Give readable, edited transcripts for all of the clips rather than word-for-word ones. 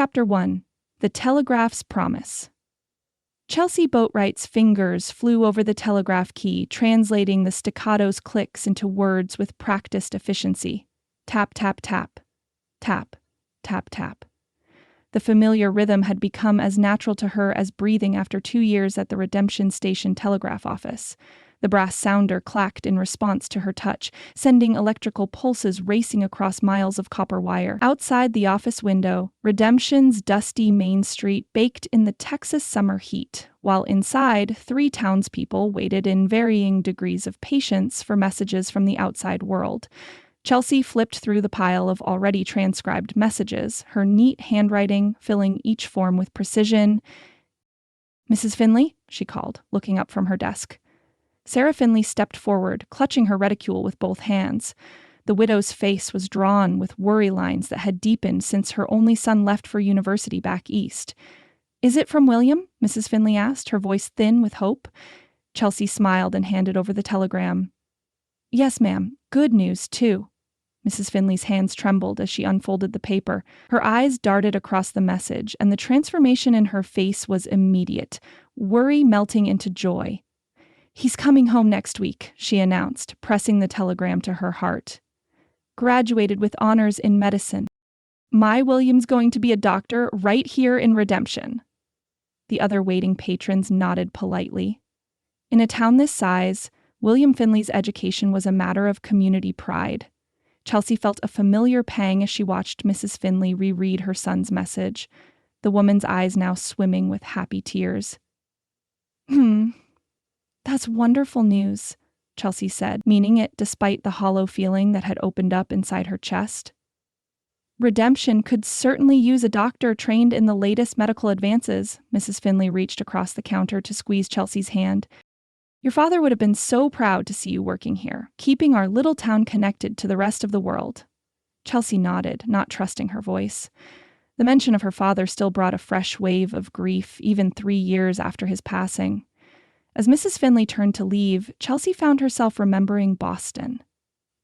Chapter 1. The Telegraph's Promise. Chelsea Boatwright's fingers flew over the telegraph key, translating the staccato's clicks into words with practiced efficiency. Tap, tap, tap. Tap, tap, tap. The familiar rhythm had become as natural to her as breathing after 2 years at the Redemption Station telegraph office. The brass sounder clacked in response to her touch, sending electrical pulses racing across miles of copper wire. Outside the office window, Redemption's dusty Main Street baked in the Texas summer heat, while inside, 3 townspeople waited in varying degrees of patience for messages from the outside world. Chelsea flipped through the pile of already transcribed messages, her neat handwriting filling each form with precision. "Mrs. Finley?" she called, looking up from her desk. Sarah Finley stepped forward, clutching her reticule with both hands. The widow's face was drawn with worry lines that had deepened since her only son left for university back east. "Is it from William?" Mrs. Finley asked, her voice thin with hope. Chelsea smiled and handed over the telegram. "Yes, ma'am. Good news, too." Mrs. Finley's hands trembled as she unfolded the paper. Her eyes darted across the message, and the transformation in her face was immediate, worry melting into joy. "He's coming home next week," she announced, pressing the telegram to her heart. "Graduated with honors in medicine. My William's going to be a doctor right here in Redemption." The other waiting patrons nodded politely. In a town this size, William Finley's education was a matter of community pride. Chelsea felt a familiar pang as she watched Mrs. Finley reread her son's message, the woman's eyes now swimming with happy tears. "That's wonderful news," Chelsea said, meaning it despite the hollow feeling that had opened up inside her chest. "Redemption could certainly use a doctor trained in the latest medical advances." Mrs. Finley reached across the counter to squeeze Chelsea's hand. "Your father would have been so proud to see you working here, keeping our little town connected to the rest of the world." Chelsea nodded, not trusting her voice. The mention of her father still brought a fresh wave of grief, even 3 years after his passing. As Mrs. Finley turned to leave, Chelsea found herself remembering Boston.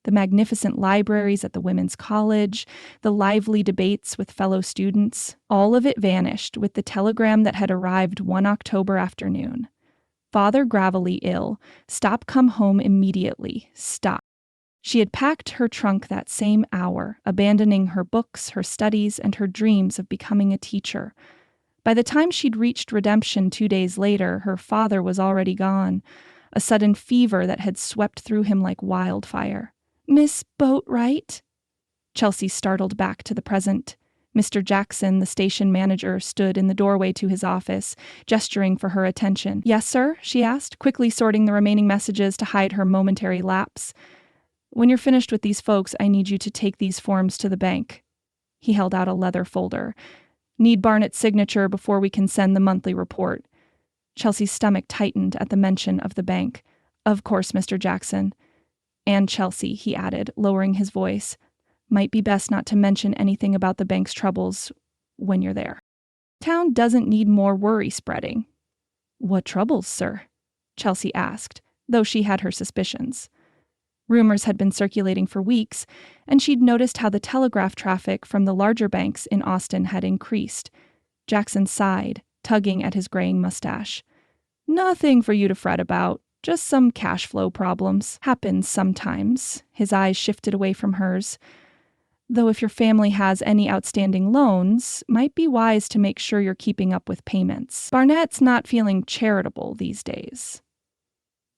The magnificent libraries at the women's college, the lively debates with fellow students, all of it vanished with the telegram that had arrived one October afternoon. "Father gravely ill. Stop, come home immediately. Stop." She had packed her trunk that same hour, abandoning her books, her studies, and her dreams of becoming a teacher. By the time she'd reached Redemption 2 days later, her father was already gone, a sudden fever that had swept through him like wildfire. "Miss Boatwright?" Chelsea startled back to the present. Mr. Jackson, the station manager, stood in the doorway to his office, gesturing for her attention. "Yes, sir?" she asked, quickly sorting the remaining messages to hide her momentary lapse. "When you're finished with these folks, I need you to take these forms to the bank." He held out a leather folder. "Need Barnett's signature before we can send the monthly report." Chelsea's stomach tightened at the mention of the bank. "Of course, Mr. Jackson." "And Chelsea," he added, lowering his voice. "Might be best not to mention anything about the bank's troubles when you're there. Town doesn't need more worry spreading." "What troubles, sir?" Chelsea asked, though she had her suspicions. Rumors had been circulating for weeks, and she'd noticed how the telegraph traffic from the larger banks in Austin had increased. Jackson sighed, tugging at his graying mustache. "Nothing for you to fret about. Just some cash flow problems. Happens sometimes." His eyes shifted away from hers. "Though if your family has any outstanding loans, might be wise to make sure you're keeping up with payments. Barnett's not feeling charitable these days."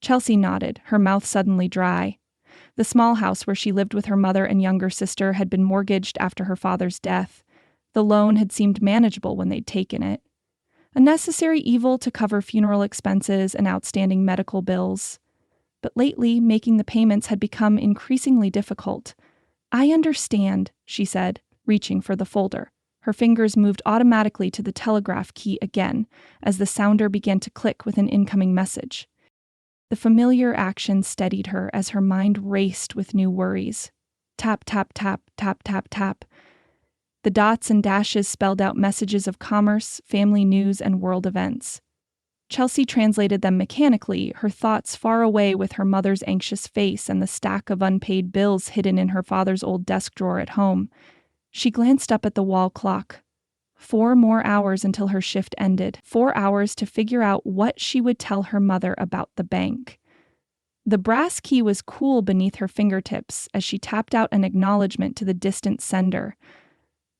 Chelsea nodded, her mouth suddenly dry. The small house where she lived with her mother and younger sister had been mortgaged after her father's death. The loan had seemed manageable when they'd taken it. A necessary evil to cover funeral expenses and outstanding medical bills. But lately, making the payments had become increasingly difficult. "I understand," she said, reaching for the folder. Her fingers moved automatically to the telegraph key again, as the sounder began to click with an incoming message. The familiar action steadied her as her mind raced with new worries. Tap, tap, tap, tap, tap, tap. The dots and dashes spelled out messages of commerce, family news, and world events. Chelsea translated them mechanically, her thoughts far away with her mother's anxious face and the stack of unpaid bills hidden in her father's old desk drawer at home. She glanced up at the wall clock. 4 more hours until her shift ended. 4 hours to figure out what she would tell her mother about the bank. The brass key was cool beneath her fingertips as she tapped out an acknowledgement to the distant sender.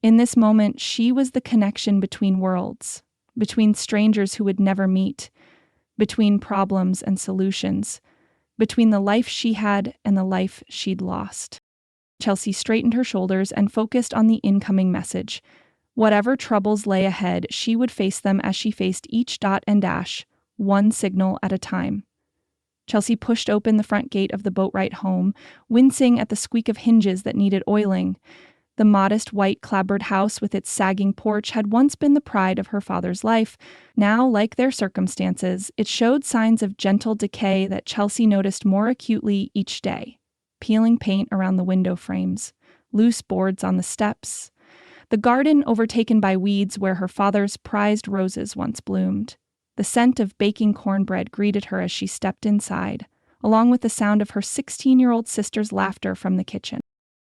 In this moment, she was the connection between worlds, between strangers who would never meet, between problems and solutions, between the life she had and the life she'd lost. Chelsea straightened her shoulders and focused on the incoming message. Whatever troubles lay ahead, she would face them as she faced each dot and dash, one signal at a time. Chelsea pushed open the front gate of the boatwright home, wincing at the squeak of hinges that needed oiling. The modest white clapboard house with its sagging porch had once been the pride of her father's life. Now, like their circumstances, it showed signs of gentle decay that Chelsea noticed more acutely each day. Peeling paint around the window frames, loose boards on the steps, the garden overtaken by weeds where her father's prized roses once bloomed. The scent of baking cornbread greeted her as she stepped inside, along with the sound of her 16-year-old sister's laughter from the kitchen.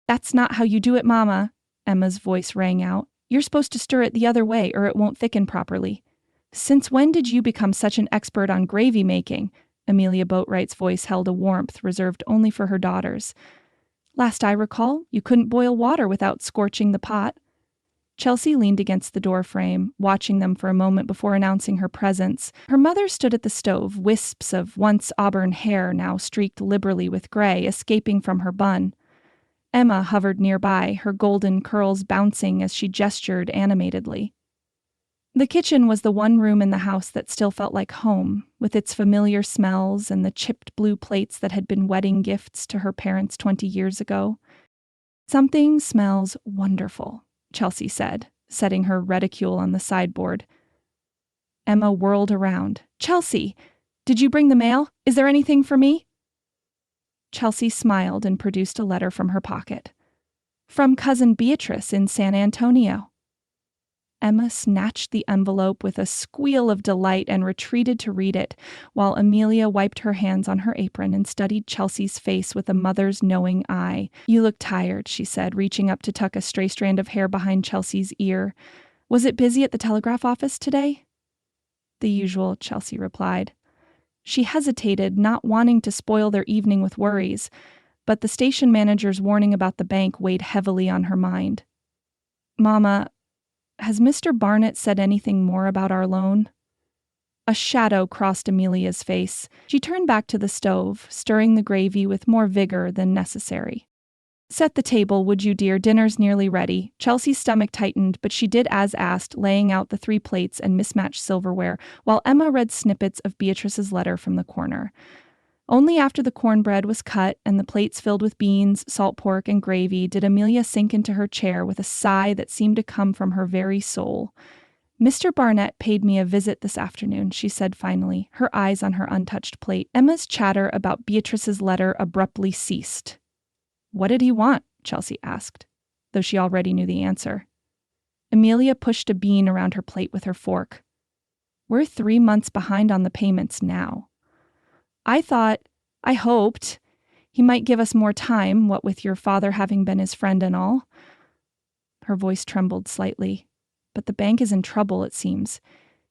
"That's not how you do it, Mama," Emma's voice rang out. "You're supposed to stir it the other way or it won't thicken properly." "Since when did you become such an expert on gravy making?" Amelia Boatwright's voice held a warmth reserved only for her daughters. "Last I recall, you couldn't boil water without scorching the pot." Chelsea leaned against the doorframe, watching them for a moment before announcing her presence. Her mother stood at the stove, wisps of once auburn hair now streaked liberally with gray escaping from her bun. Emma hovered nearby, her golden curls bouncing as she gestured animatedly. The kitchen was the one room in the house that still felt like home, with its familiar smells and the chipped blue plates that had been wedding gifts to her parents 20 years ago. "Something smells wonderful," Chelsea said, setting her reticule on the sideboard. Emma whirled around. "Chelsea, did you bring the mail? Is there anything for me?" Chelsea smiled and produced a letter from her pocket. "From Cousin Beatrice in San Antonio." Emma snatched the envelope with a squeal of delight and retreated to read it, while Amelia wiped her hands on her apron and studied Chelsea's face with a mother's knowing eye. "You look tired," she said, reaching up to tuck a stray strand of hair behind Chelsea's ear. "Was it busy at the telegraph office today?" "The usual," Chelsea replied. She hesitated, not wanting to spoil their evening with worries, but the station manager's warning about the bank weighed heavily on her mind. "Mama, has Mr. Barnett said anything more about our loan?" A shadow crossed Amelia's face. She turned back to the stove, stirring the gravy with more vigor than necessary. "Set the table, would you, dear? Dinner's nearly ready." Chelsea's stomach tightened, but she did as asked, laying out the 3 plates and mismatched silverware, while Emma read snippets of Beatrice's letter from the corner. Only after the cornbread was cut and the plates filled with beans, salt pork, and gravy did Amelia sink into her chair with a sigh that seemed to come from her very soul. "Mr. Barnett paid me a visit this afternoon," she said finally, her eyes on her untouched plate. Emma's chatter about Beatrice's letter abruptly ceased. "What did he want?" Chelsea asked, though she already knew the answer. Amelia pushed a bean around her plate with her fork. "We're 3 months behind on the payments now. I hoped, he might give us more time, what with your father having been his friend and all." Her voice trembled slightly. "But the bank is in trouble, it seems.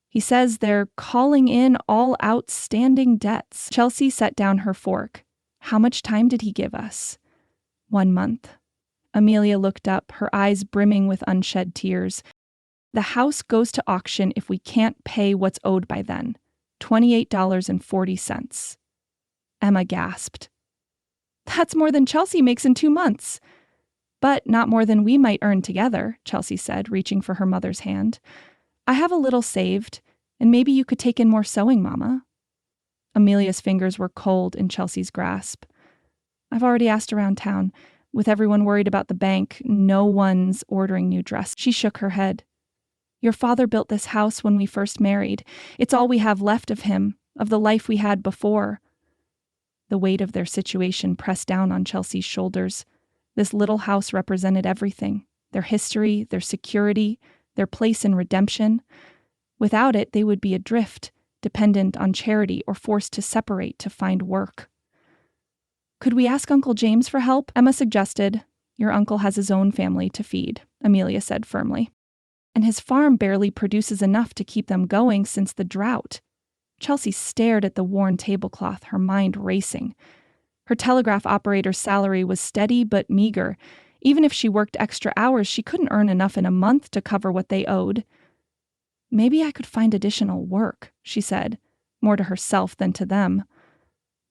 He says they're calling in all outstanding debts." Chelsea set down her fork. "How much time did he give us?" 1 month. Amelia looked up, her eyes brimming with unshed tears. "The house goes to auction if we can't pay what's owed by then. $28.40. Emma gasped. "That's more than Chelsea makes in 2 months." "But not more than we might earn together," Chelsea said, reaching for her mother's hand. "I have a little saved, and maybe you could take in more sewing, Mama." Amelia's fingers were cold in Chelsea's grasp. "I've already asked around town. With everyone worried about the bank, no one's ordering new dresses." She shook her head. "Your father built this house when we first married. It's all we have left of him, of the life we had before." The weight of their situation pressed down on Chelsea's shoulders. This little house represented everything: their history, their security, their place in redemption. Without it, they would be adrift, dependent on charity or forced to separate to find work. "Could we ask Uncle James for help?" Emma suggested. "Your uncle has his own family to feed," Amelia said firmly. And his farm barely produces enough to keep them going since the drought. Chelsea stared at the worn tablecloth, her mind racing. Her telegraph operator's salary was steady but meager. Even if she worked extra hours, she couldn't earn enough in a month to cover what they owed. Maybe I could find additional work, she said, more to herself than to them.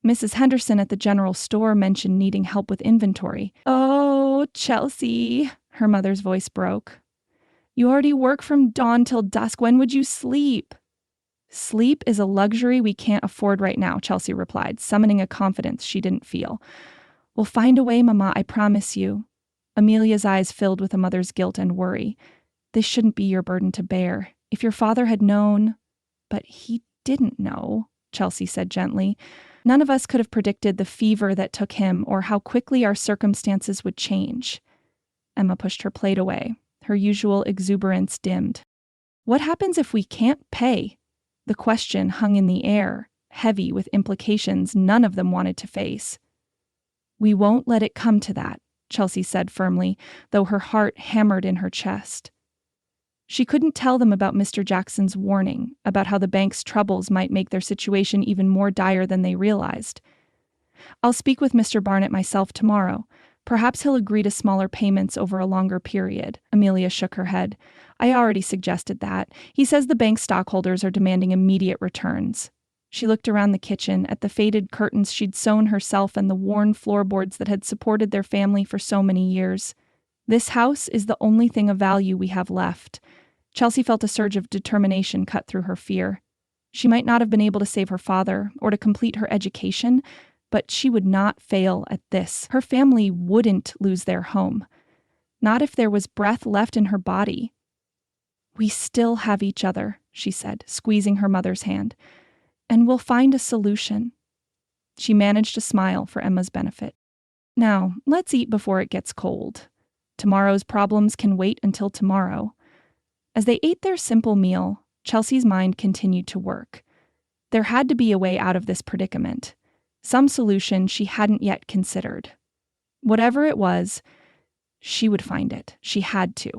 Mrs. Henderson at the general store mentioned needing help with inventory. Oh, Chelsea, her mother's voice broke. You already work from dawn till dusk. When would you sleep? Sleep is a luxury we can't afford right now, Chelsea replied, summoning a confidence she didn't feel. We'll find a way, Mama, I promise you. Amelia's eyes filled with a mother's guilt and worry. This shouldn't be your burden to bear. If your father had known... But he didn't know, Chelsea said gently. None of us could have predicted the fever that took him or how quickly our circumstances would change. Emma pushed her plate away. Her usual exuberance dimmed. What happens if we can't pay? The question hung in the air, heavy with implications none of them wanted to face. We won't let it come to that, Chelsea said firmly, though her heart hammered in her chest. She couldn't tell them about Mr. Jackson's warning, about how the bank's troubles might make their situation even more dire than they realized. I'll speak with Mr. Barnett myself tomorrow. Perhaps he'll agree to smaller payments over a longer period. Amelia shook her head. I already suggested that. He says the bank stockholders are demanding immediate returns. She looked around the kitchen at the faded curtains she'd sewn herself and the worn floorboards that had supported their family for so many years. This house is the only thing of value we have left. Chelsea felt a surge of determination cut through her fear. She might not have been able to save her father or to complete her education, but she would not fail at this. Her family wouldn't lose their home. Not if there was breath left in her body. We still have each other, she said, squeezing her mother's hand. And we'll find a solution. She managed to smile for Emma's benefit. Now, let's eat before it gets cold. Tomorrow's problems can wait until tomorrow. As they ate their simple meal, Chelsea's mind continued to work. There had to be a way out of this predicament. Some solution she hadn't yet considered. Whatever it was, she would find it. She had to.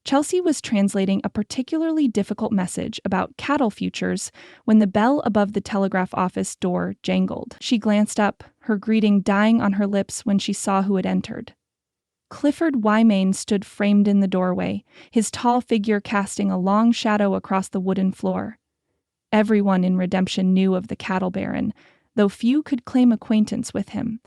Chelsea was translating a particularly difficult message about cattle futures when the bell above the telegraph office door jangled. She glanced up, her greeting dying on her lips when she saw who had entered. Clifford Wymain stood framed in the doorway, his tall figure casting a long shadow across the wooden floor. Everyone in Redemption knew of the cattle baron, though few could claim acquaintance with him.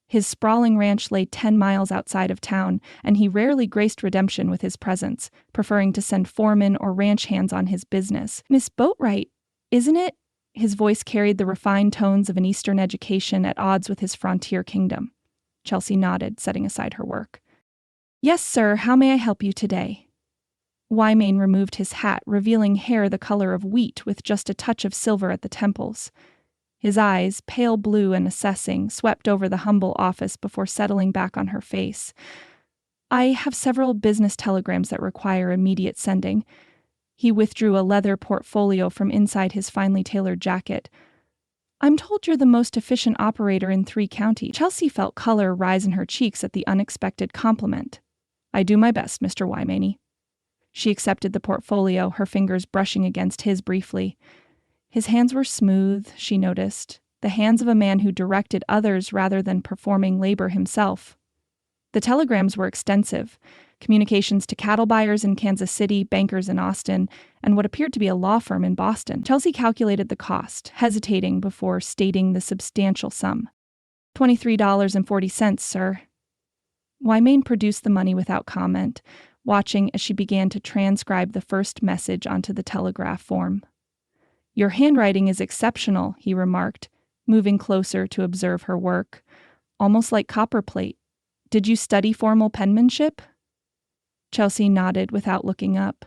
His sprawling ranch lay 10 miles outside of town, and he rarely graced Redemption with his presence, preferring to send foremen or ranch hands on his business. Miss Boatwright, isn't it? His voice carried the refined tones of an Eastern education at odds with his frontier kingdom. Chelsea nodded, setting aside her work. Yes, sir, how may I help you today? Wymain removed his hat, revealing hair the color of wheat with just a touch of silver at the temples. His eyes, pale blue and assessing, swept over the humble office before settling back on her face. I have several business telegrams that require immediate sending. He withdrew a leather portfolio from inside his finely tailored jacket. I'm told you're the most efficient operator in 3 counties. Chelsea felt color rise in her cheeks at the unexpected compliment. I do my best, Mr. Wymain. She accepted the portfolio, her fingers brushing against his briefly. His hands were smooth, she noticed, the hands of a man who directed others rather than performing labor himself. The telegrams were extensive, communications to cattle buyers in Kansas City, bankers in Austin, and what appeared to be a law firm in Boston. Chelsea calculated the cost, hesitating before stating the substantial sum. $23.40, sir. Wymain produced the money without comment, watching as she began to transcribe the first message onto the telegraph form. Your handwriting is exceptional, he remarked, moving closer to observe her work. Almost like copperplate. Did you study formal penmanship? Chelsea nodded without looking up.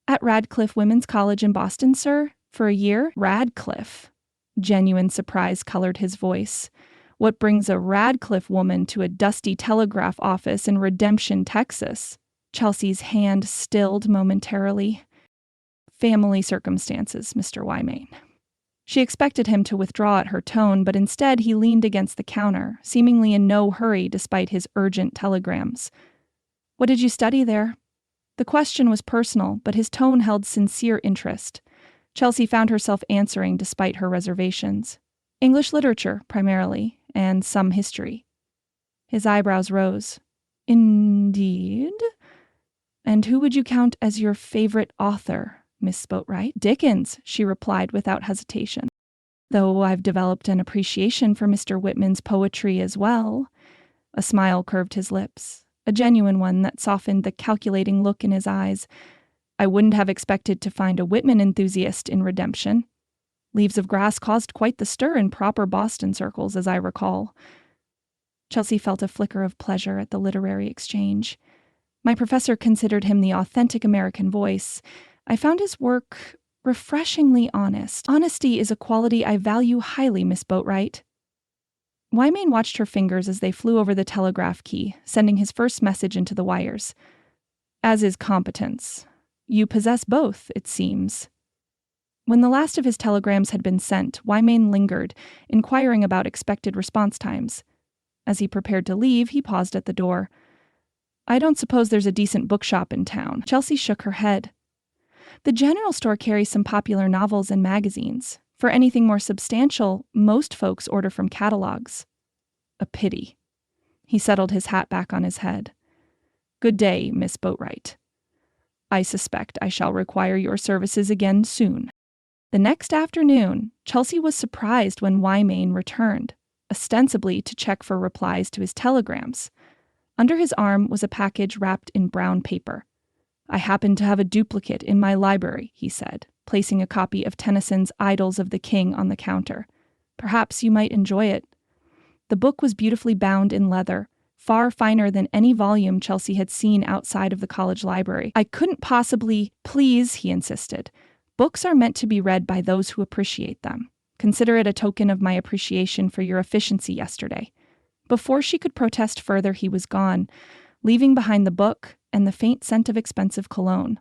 At Radcliffe Women's College in Boston, sir, for a year? Radcliffe. Genuine surprise colored his voice. What brings a Radcliffe woman to a dusty telegraph office in Redemption, Texas? Chelsea's hand stilled momentarily. Family circumstances, Mr. Wymain. She expected him to withdraw at her tone, but instead he leaned against the counter, seemingly in no hurry despite his urgent telegrams. What did you study there? The question was personal, but his tone held sincere interest. Chelsea found herself answering despite her reservations. English literature, primarily, and some history. His eyebrows rose. Indeed? And who would you count as your favorite author, Miss Boatwright? Dickens, she replied without hesitation. Though I've developed an appreciation for Mr. Whitman's poetry as well. A smile curved his lips, a genuine one that softened the calculating look in his eyes. I wouldn't have expected to find a Whitman enthusiast in Redemption. Leaves of Grass caused quite the stir in proper Boston circles, as I recall. Chelsea felt a flicker of pleasure at the literary exchange. My professor considered him the authentic American voice. I found his work refreshingly honest. Honesty is a quality I value highly, Miss Boatwright. Wyman watched her fingers as they flew over the telegraph key, sending his first message into the wires. As is competence. You possess both, it seems. When the last of his telegrams had been sent, Wyman lingered, inquiring about expected response times. As he prepared to leave, he paused at the door. I don't suppose there's a decent bookshop in town. Chelsea shook her head. The general store carries some popular novels and magazines. For anything more substantial, most folks order from catalogs. A pity. He settled his hat back on his head. Good day, Miss Boatwright. I suspect I shall require your services again soon. The next afternoon, Chelsea was surprised when Wyman returned, ostensibly to check for replies to his telegrams. Under his arm was a package wrapped in brown paper. I happen to have a duplicate in my library, he said, placing a copy of Tennyson's Idylls of the King on the counter. Perhaps you might enjoy it. The book was beautifully bound in leather, far finer than any volume Chelsea had seen outside of the college library. I couldn't possibly— Please, he insisted. Books are meant to be read by those who appreciate them. Consider it a token of my appreciation for your efficiency yesterday. Before she could protest further, he was gone, leaving behind the book and the faint scent of expensive cologne.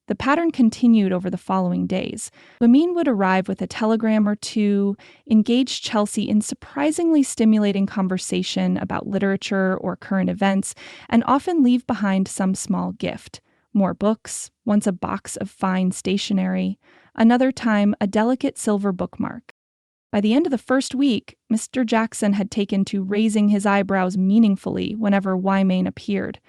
The pattern continued over the following days. Wyman would arrive with a telegram or two, engage Chelsea in surprisingly stimulating conversation about literature or current events, and often leave behind some small gift. More books, once a box of fine stationery, another time a delicate silver bookmark. By the end of the first week, Mr. Jackson had taken to raising his eyebrows meaningfully whenever Wyman appeared.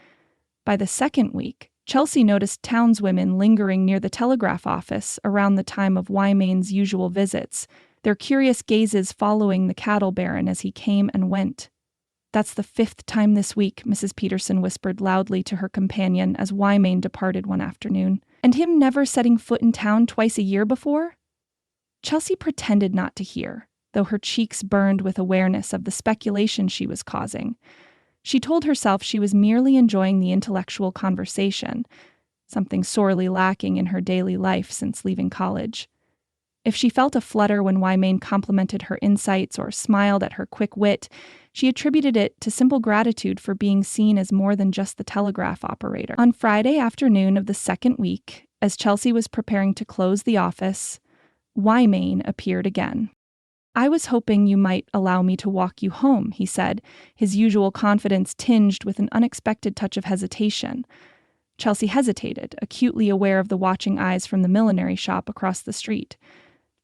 By the second week, Chelsea noticed townswomen lingering near the telegraph office around the time of Wyman's usual visits, their curious gazes following the cattle baron as he came and went. That's the 5th time this week, Mrs. Peterson whispered loudly to her companion as Wyman departed one afternoon. And him never setting foot in town twice a year before? Chelsea pretended not to hear, though her cheeks burned with awareness of the speculation she was causing. She told herself she was merely enjoying the intellectual conversation, something sorely lacking in her daily life since leaving college. If she felt a flutter when Wyman complimented her insights or smiled at her quick wit, she attributed it to simple gratitude for being seen as more than just the telegraph operator. On Friday afternoon of the second week, as Chelsea was preparing to close the office, Wyman appeared again. I was hoping you might allow me to walk you home, he said, his usual confidence tinged with an unexpected touch of hesitation. Chelsea hesitated, acutely aware of the watching eyes from the millinery shop across the street.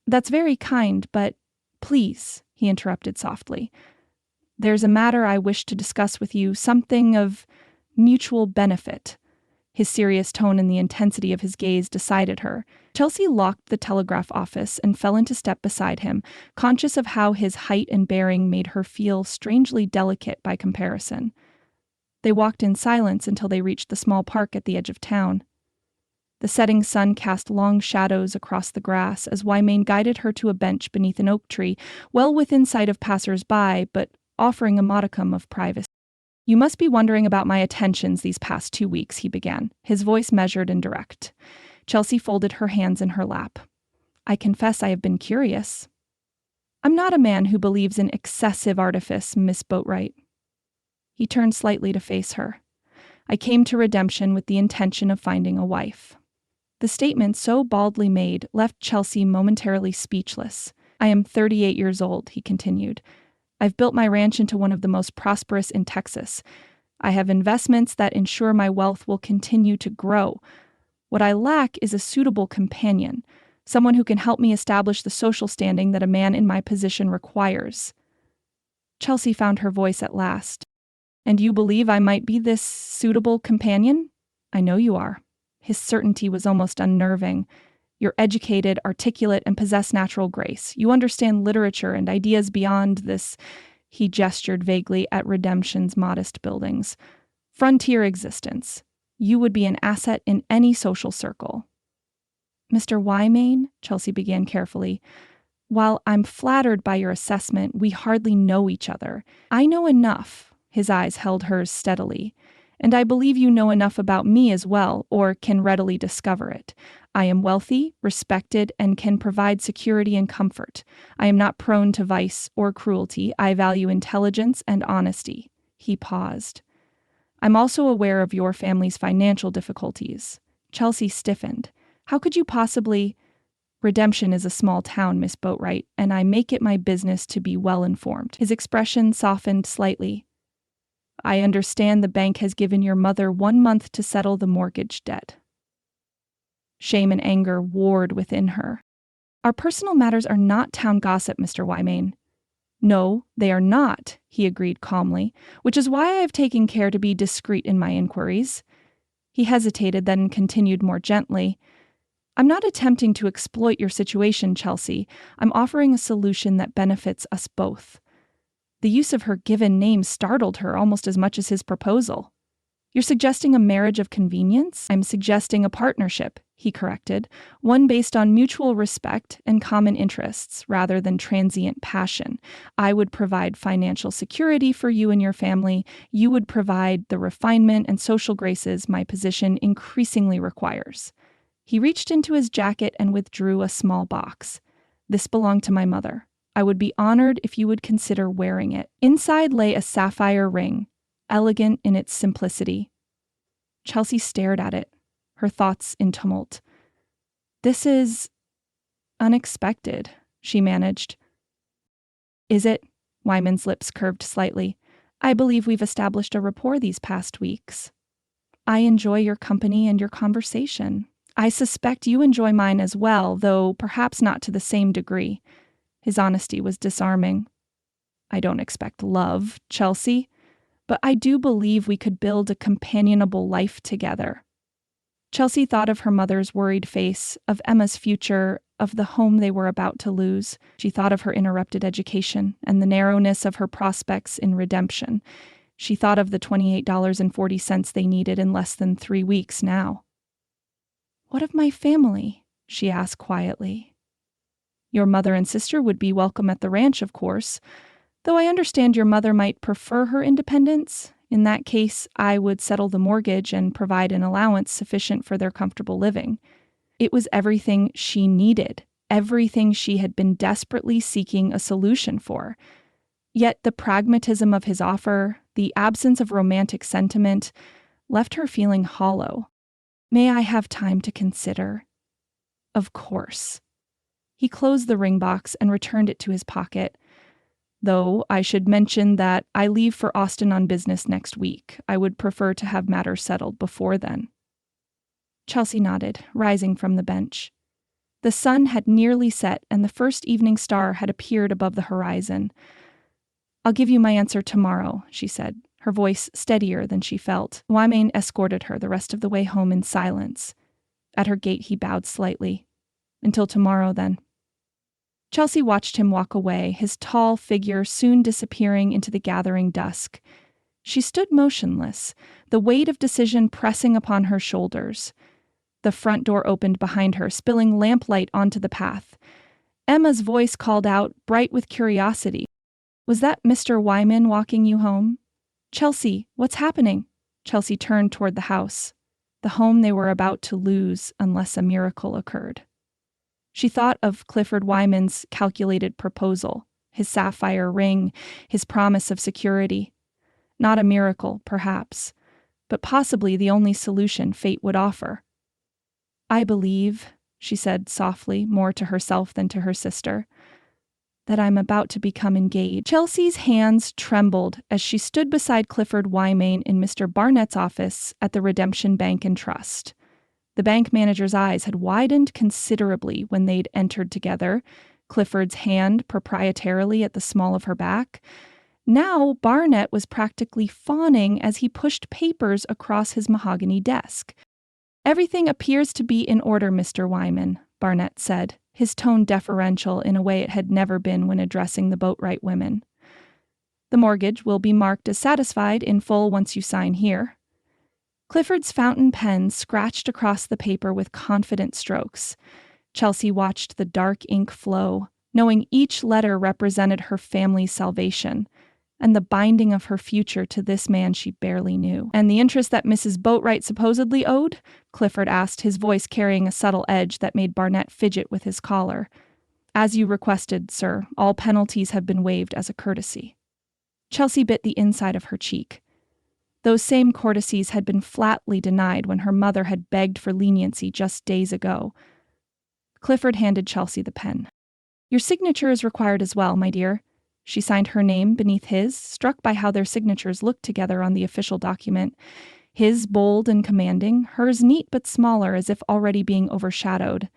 That's very kind, but please, he interrupted softly. There's a matter I wish to discuss with you, something of mutual benefit. His serious tone and the intensity of his gaze decided her. Chelsea locked the telegraph office and fell into step beside him, conscious of how his height and bearing made her feel strangely delicate by comparison. They walked in silence until they reached the small park at the edge of town. The setting sun cast long shadows across the grass as Wyman guided her to a bench beneath an oak tree, well within sight of passers-by, but offering a modicum of privacy. You must be wondering about my attentions these past 2 weeks, he began, his voice measured and direct. Chelsea folded her hands in her lap. I confess I have been curious. I'm not a man who believes in excessive artifice, Miss Boatwright. He turned slightly to face her. I came to Redemption with the intention of finding a wife. The statement so baldly made left Chelsea momentarily speechless. I am 38 years old, he continued. I've built my ranch into one of the most prosperous in Texas. I have investments that ensure my wealth will continue to grow. What I lack is a suitable companion, someone who can help me establish the social standing that a man in my position requires. Chelsea found her voice at last. And you believe I might be this suitable companion? I know you are. His certainty was almost unnerving. You're educated, articulate, and possess natural grace. You understand literature and ideas beyond this. He gestured vaguely at Redemption's modest buildings. Frontier existence. You would be an asset in any social circle. Mr. Wymain, Chelsea began carefully, while I'm flattered by your assessment, we hardly know each other. I know enough. His eyes held hers steadily. And I believe you know enough about me as well, or can readily discover it. I am wealthy, respected, and can provide security and comfort. I am not prone to vice or cruelty. I value intelligence and honesty. He paused. I'm also aware of your family's financial difficulties. Chelsea stiffened. How could you possibly... Redemption is a small town, Miss Boatwright, and I make it my business to be well informed. His expression softened slightly. I understand the bank has given your mother 1 month to settle the mortgage debt. Shame and anger warred within her. Our personal matters are not town gossip, Mr. Wymain. No, they are not, he agreed calmly, which is why I have taken care to be discreet in my inquiries. He hesitated, then continued more gently. I'm not attempting to exploit your situation, Chelsea. I'm offering a solution that benefits us both. The use of her given name startled her almost as much as his proposal. You're suggesting a marriage of convenience? I'm suggesting a partnership, he corrected, one based on mutual respect and common interests rather than transient passion. I would provide financial security for you and your family. You would provide the refinement and social graces my position increasingly requires. He reached into his jacket and withdrew a small box. This belonged to my mother. I would be honored if you would consider wearing it. Inside lay a sapphire ring, elegant in its simplicity. Chelsea stared at it, her thoughts in tumult. This is unexpected, she managed. Is it? Wyman's lips curved slightly. I believe we've established a rapport these past weeks. I enjoy your company and your conversation. I suspect you enjoy mine as well, though perhaps not to the same degree. His honesty was disarming. I don't expect love, Chelsea, but I do believe we could build a companionable life together. Chelsea thought of her mother's worried face, of Emma's future, of the home they were about to lose. She thought of her interrupted education and the narrowness of her prospects in redemption. She thought of the $28.40 they needed in less than 3 weeks now. What of my family? She asked quietly. Your mother and sister would be welcome at the ranch, of course, though I understand your mother might prefer her independence. In that case, I would settle the mortgage and provide an allowance sufficient for their comfortable living. It was everything she needed, everything she had been desperately seeking a solution for. Yet the pragmatism of his offer, the absence of romantic sentiment, left her feeling hollow. May I have time to consider? Of course. He closed the ring box and returned it to his pocket. Though I should mention that I leave for Austin on business next week. I would prefer to have matters settled before then. Chelsea nodded, rising from the bench. The sun had nearly set and the first evening star had appeared above the horizon. I'll give you my answer tomorrow, she said, her voice steadier than she felt. Wymain escorted her the rest of the way home in silence. At her gate he bowed slightly. Until tomorrow, then. Chelsea watched him walk away, his tall figure soon disappearing into the gathering dusk. She stood motionless, the weight of decision pressing upon her shoulders. The front door opened behind her, spilling lamplight onto the path. Emma's voice called out, bright with curiosity. Was that Mr. Wyman walking you home? Chelsea, what's happening? Chelsea turned toward the house, the home they were about to lose unless a miracle occurred. She thought of Clifford Wyman's calculated proposal, his sapphire ring, his promise of security. Not a miracle, perhaps, but possibly the only solution fate would offer. I believe, she said softly, more to herself than to her sister, that I'm about to become engaged. Chelsea's hands trembled as she stood beside Clifford Wymain in Mr. Barnett's office at the Redemption Bank and Trust. The bank manager's eyes had widened considerably when they'd entered together, Clifford's hand proprietarily at the small of her back. Now Barnett was practically fawning as he pushed papers across his mahogany desk. "Everything appears to be in order, Mr. Wyman," Barnett said, his tone deferential in a way it had never been when addressing the Boatwright women. "The mortgage will be marked as satisfied in full once you sign here." Clifford's fountain pen scratched across the paper with confident strokes. Chelsea watched the dark ink flow, knowing each letter represented her family's salvation and the binding of her future to this man she barely knew. "And the interest that Mrs. Boatwright supposedly owed?" Clifford asked, his voice carrying a subtle edge that made Barnett fidget with his collar. "As you requested, sir, all penalties have been waived as a courtesy." Chelsea bit the inside of her cheek. Those same courtesies had been flatly denied when her mother had begged for leniency just days ago. Clifford handed Chelsea the pen. "Your signature is required as well, my dear." She signed her name beneath his, struck by how their signatures looked together on the official document. His bold and commanding, hers neat but smaller, as if already being overshadowed.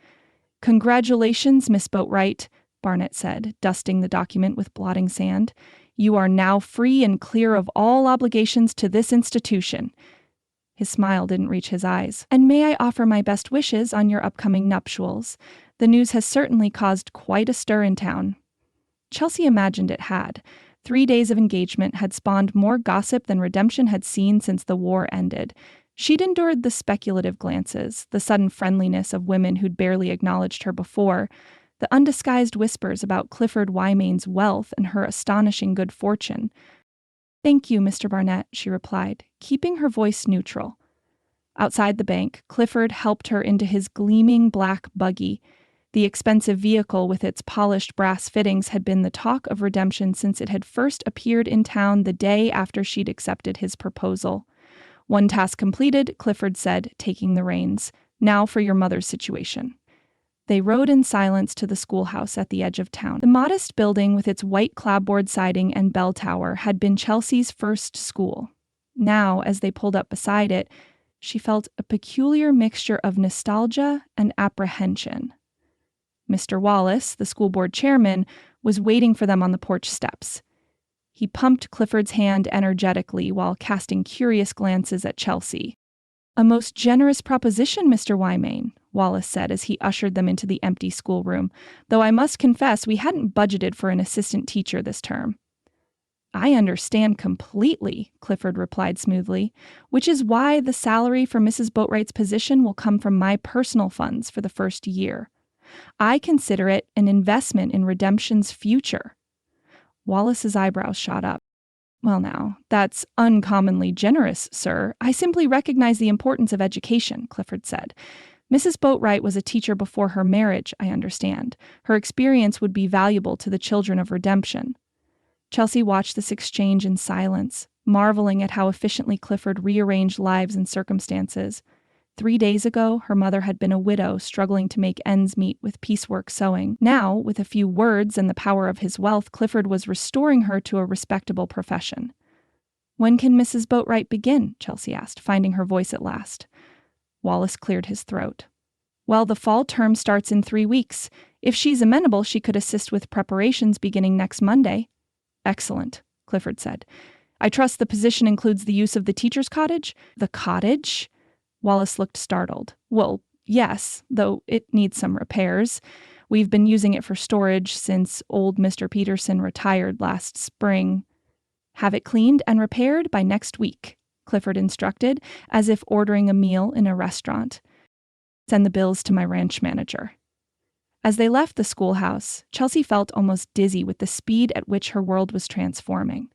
"Congratulations, Miss Boatwright," Barnett said, dusting the document with blotting sand. "You are now free and clear of all obligations to this institution." His smile didn't reach his eyes. "And may I offer my best wishes on your upcoming nuptials? The news has certainly caused quite a stir in town." Chelsea imagined it had. 3 days of engagement had spawned more gossip than Redemption had seen since the war ended. She'd endured the speculative glances, the sudden friendliness of women who'd barely acknowledged her before, the undisguised whispers about Clifford Wymain's wealth and her astonishing good fortune. "Thank you, Mr. Barnett," she replied, keeping her voice neutral. Outside the bank, Clifford helped her into his gleaming black buggy. The expensive vehicle with its polished brass fittings had been the talk of Redemption since it had first appeared in town the day after she'd accepted his proposal. "One task completed," Clifford said, taking the reins. "Now for your mother's situation." They rode in silence to the schoolhouse at the edge of town. The modest building with its white clapboard siding and bell tower had been Chelsea's first school. Now, as they pulled up beside it, she felt a peculiar mixture of nostalgia and apprehension. Mr. Wallace, the school board chairman, was waiting for them on the porch steps. He pumped Clifford's hand energetically while casting curious glances at Chelsea. "A most generous proposition, Mr. Wymain," Wallace said as he ushered them into the empty schoolroom, "though I must confess we hadn't budgeted for an assistant teacher this term." "I understand completely," Clifford replied smoothly, "which is why the salary for Mrs. Boatwright's position will come from my personal funds for the first year. I consider it an investment in Redemption's future." Wallace's eyebrows shot up. "Well now, that's uncommonly generous, sir. I simply recognize the importance of education," Clifford said. "Mrs. Boatwright was a teacher before her marriage, I understand. Her experience would be valuable to the children of Redemption." Chelsea watched this exchange in silence, marveling at how efficiently Clifford rearranged lives and circumstances. 3 days ago, her mother had been a widow struggling to make ends meet with piecework sewing. Now, with a few words and the power of his wealth, Clifford was restoring her to a respectable profession. "When can Mrs. Boatwright begin?" Chelsea asked, finding her voice at last. Wallace cleared his throat. "Well, the fall term starts in 3 weeks. If she's amenable, she could assist with preparations beginning next Monday." "Excellent," Clifford said. "I trust the position includes the use of the teacher's cottage?" "The cottage?" Wallace looked startled. "Well, yes, though it needs some repairs. We've been using it for storage since old Mr. Peterson retired last spring." "Have it cleaned and repaired by next week," Clifford instructed, as if ordering a meal in a restaurant. "Send the bills to my ranch manager." As they left the schoolhouse, Chelsea felt almost dizzy with the speed at which her world was transforming.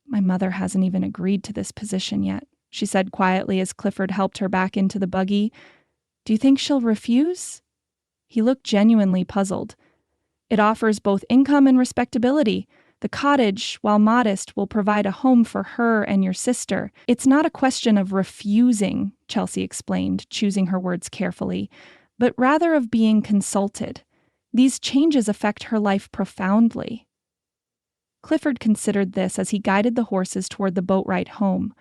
"My mother hasn't even agreed to this position yet," she said quietly as Clifford helped her back into the buggy. "Do you think she'll refuse?" He looked genuinely puzzled. "It offers both income and respectability. The cottage, while modest, will provide a home for her and your sister. It's not a question of refusing," Chelsea explained, choosing her words carefully, "but rather of being consulted. These changes affect her life profoundly. Clifford considered this as he guided the horses toward the boat ride home.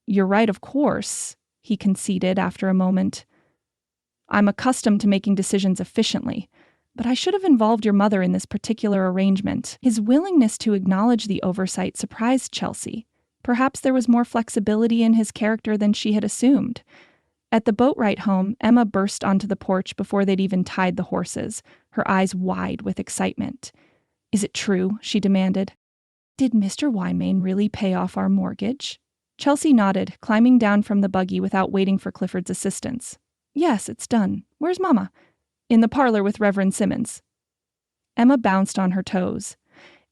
"You're right, of course," he conceded after a moment. "I'm accustomed to making decisions efficiently, but I should have involved your mother in this particular arrangement." His willingness to acknowledge the oversight surprised Chelsea. Perhaps there was more flexibility in his character than she had assumed. At the boat ride home, Emma burst onto the porch before they'd even tied the horses, her eyes wide with excitement. "Is it true?" she demanded. "Did Mr. Wymain really pay off our mortgage?" Chelsea nodded, climbing down from the buggy without waiting for Clifford's assistance. "Yes, it's done. Where's Mama?" "In the parlor with Reverend Simmons." Emma bounced on her toes.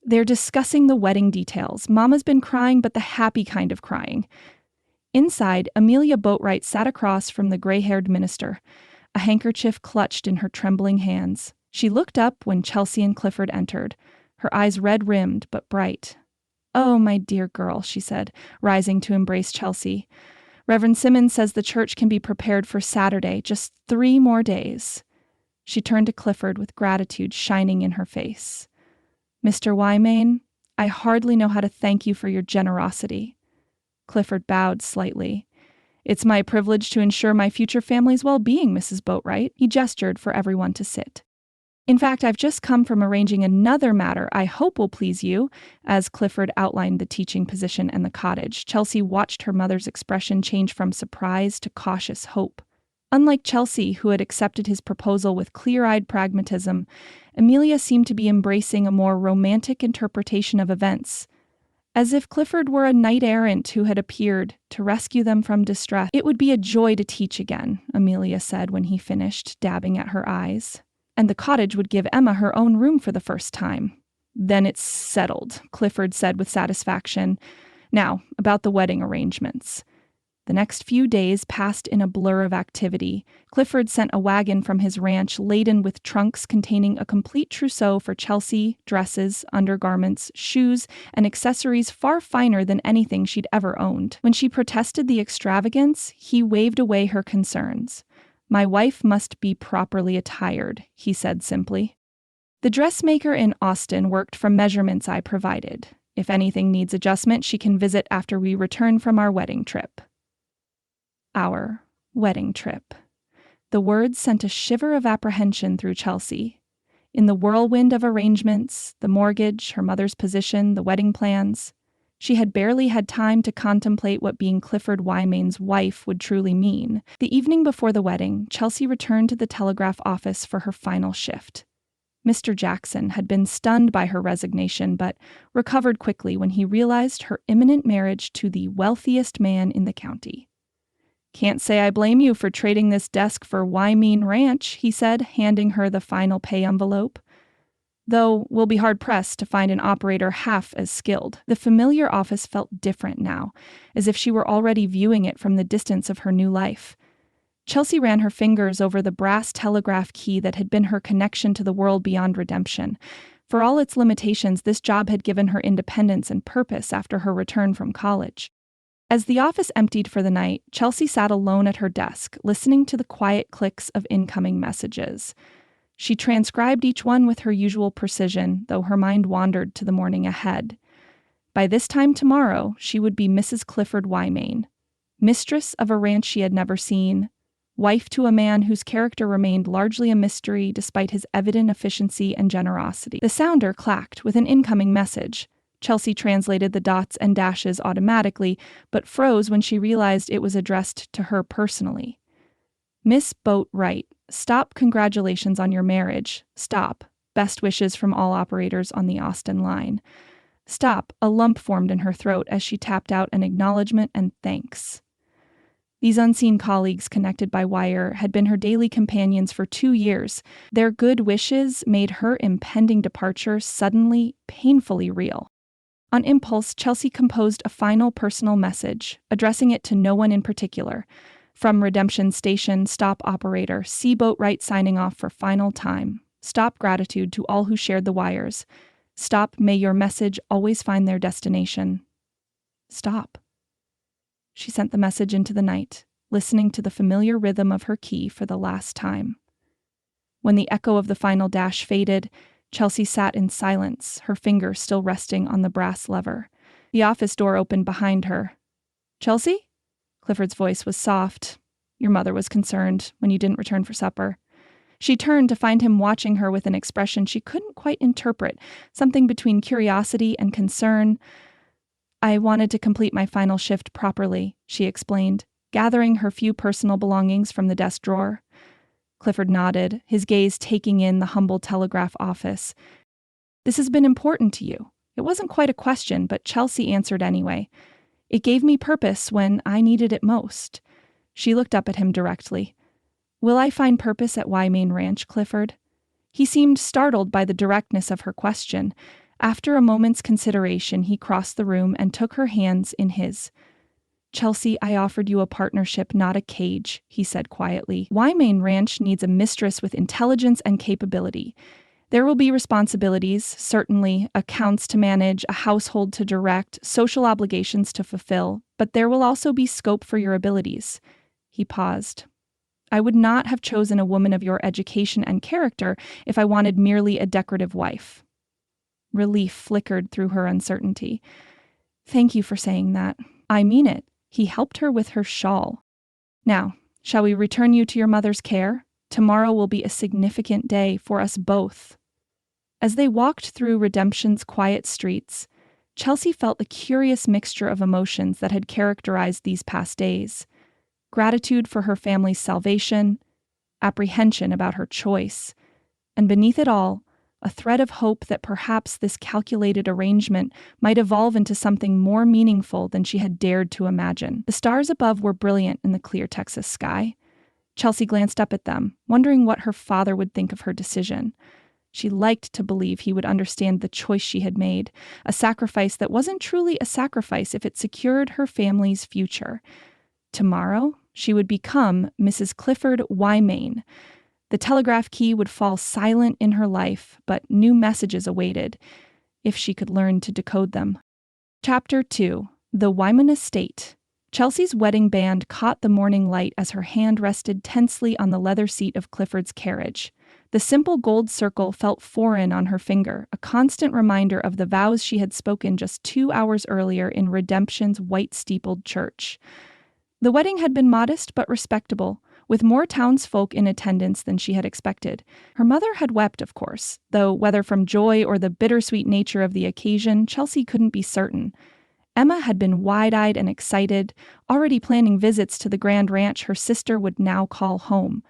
"They're discussing the wedding details. Mama's been crying, but the happy kind of crying." Inside, Amelia Boatwright sat across from the gray-haired minister, a handkerchief clutched in her trembling hands. She looked up when Chelsea and Clifford entered, her eyes red-rimmed but bright. "Oh, my dear girl," she said, rising to embrace Chelsea. "Reverend Simmons says the church can be prepared for Saturday, just 3 more days." She turned to Clifford with gratitude shining in her face. "Mr. Wymain, I hardly know how to thank you for your generosity." Clifford bowed slightly. "It's my privilege to ensure my future family's well-being, Mrs. Boatwright." He gestured for everyone to sit. "In fact, I've just come from arranging another matter I hope will please you." As Clifford outlined the teaching position and the cottage, Chelsea watched her mother's expression change from surprise to cautious hope. Unlike Chelsea, who had accepted his proposal with clear-eyed pragmatism, Amelia seemed to be embracing a more romantic interpretation of events. As if Clifford were a knight-errant who had appeared to rescue them from distress. "It would be a joy to teach again," Amelia said when he finished, dabbing at her eyes. "And the cottage would give Emma her own room for the first time." "Then it's settled," Clifford said with satisfaction. "Now, about the wedding arrangements." The next few days passed in a blur of activity. Clifford sent a wagon from his ranch laden with trunks containing a complete trousseau for Chelsea, dresses, undergarments, shoes, and accessories far finer than anything she'd ever owned. When she protested the extravagance, he waved away her concerns. "My wife must be properly attired," he said simply. "The dressmaker in Austin worked from measurements I provided. If anything needs adjustment, she can visit after we return from our wedding trip." Our wedding trip. The words sent a shiver of apprehension through Chelsea. In the whirlwind of arrangements, the mortgage, her mother's position, the wedding plans, she had barely had time to contemplate what being Clifford Wymain's wife would truly mean. The evening before the wedding, Chelsea returned to the telegraph office for her final shift. Mr. Jackson had been stunned by her resignation, but recovered quickly when he realized her imminent marriage to the wealthiest man in the county. "Can't say I blame you for trading this desk for Wymain Ranch," he said, handing her the final pay envelope. "Though we'll be hard-pressed to find an operator half as skilled." The familiar office felt different now, as if she were already viewing it from the distance of her new life. Chelsea ran her fingers over the brass telegraph key that had been her connection to the world beyond redemption. For all its limitations, this job had given her independence and purpose after her return from college. As the office emptied for the night, Chelsea sat alone at her desk, listening to the quiet clicks of incoming messages. She transcribed each one with her usual precision, though her mind wandered to the morning ahead. By this time tomorrow, she would be Mrs. Clifford Wymain, mistress of a ranch she had never seen, wife to a man whose character remained largely a mystery despite his evident efficiency and generosity. The sounder clacked with an incoming message. Chelsea translated the dots and dashes automatically, but froze when she realized it was addressed to her personally. "Miss Boatwright, stop. Congratulations on your marriage. Stop. Best wishes from all operators on the Austin line." Stop. A lump formed in her throat as she tapped out an acknowledgement and thanks. These unseen colleagues connected by wire had been her daily companions for 2 years. Their good wishes made her impending departure suddenly, painfully real. On impulse, Chelsea composed a final personal message, addressing it to no one in particular. From Redemption Station, stop operator, C. Boatwright signing off for final time. Stop gratitude to all who shared the wires. Stop, may your message always find their destination. Stop. She sent the message into the night, listening to the familiar rhythm of her key for the last time. When the echo of the final dash faded, Chelsea sat in silence, her finger still resting on the brass lever. The office door opened behind her. "Chelsea?" Clifford's voice was soft. "Your mother was concerned when you didn't return for supper." She turned to find him watching her with an expression she couldn't quite interpret, something between curiosity and concern. "I wanted to complete my final shift properly," she explained, gathering her few personal belongings from the desk drawer. Clifford nodded, his gaze taking in the humble telegraph office. "This has been important to you." It wasn't quite a question, but Chelsea answered anyway. "It gave me purpose when I needed it most." She looked up at him directly. "Will I find purpose at Wymain Ranch, Clifford?" He seemed startled by the directness of her question. After a moment's consideration, he crossed the room and took her hands in his. "Chelsea, I offered you a partnership, not a cage," he said quietly. "Wymain Ranch needs a mistress with intelligence and capability. There will be responsibilities, certainly, accounts to manage, a household to direct, social obligations to fulfill, but there will also be scope for your abilities." He paused. "I would not have chosen a woman of your education and character if I wanted merely a decorative wife." Relief flickered through her uncertainty. "Thank you for saying that. I mean it." He helped her with her shawl. "Now, shall we return you to your mother's care? Tomorrow will be a significant day for us both." As they walked through Redemption's quiet streets, Chelsea felt a curious mixture of emotions that had characterized these past days. Gratitude for her family's salvation, apprehension about her choice, and beneath it all, a thread of hope that perhaps this calculated arrangement might evolve into something more meaningful than she had dared to imagine. The stars above were brilliant in the clear Texas sky. Chelsea glanced up at them, wondering what her father would think of her decision. She liked to believe he would understand the choice she had made, a sacrifice that wasn't truly a sacrifice if it secured her family's future. Tomorrow, she would become Mrs. Clifford Wymain. The telegraph key would fall silent in her life, but new messages awaited, if she could learn to decode them. Chapter 2. The Wyman Estate. Chelsea's wedding band caught the morning light as her hand rested tensely on the leather seat of Clifford's carriage. The simple gold circle felt foreign on her finger, a constant reminder of the vows she had spoken just 2 hours earlier in Redemption's white-steepled church. The wedding had been modest but respectable, with more townsfolk in attendance than she had expected. Her mother had wept, of course, though whether from joy or the bittersweet nature of the occasion, Chelsea couldn't be certain. Emma had been wide-eyed and excited, already planning visits to the grand ranch her sister would now call home.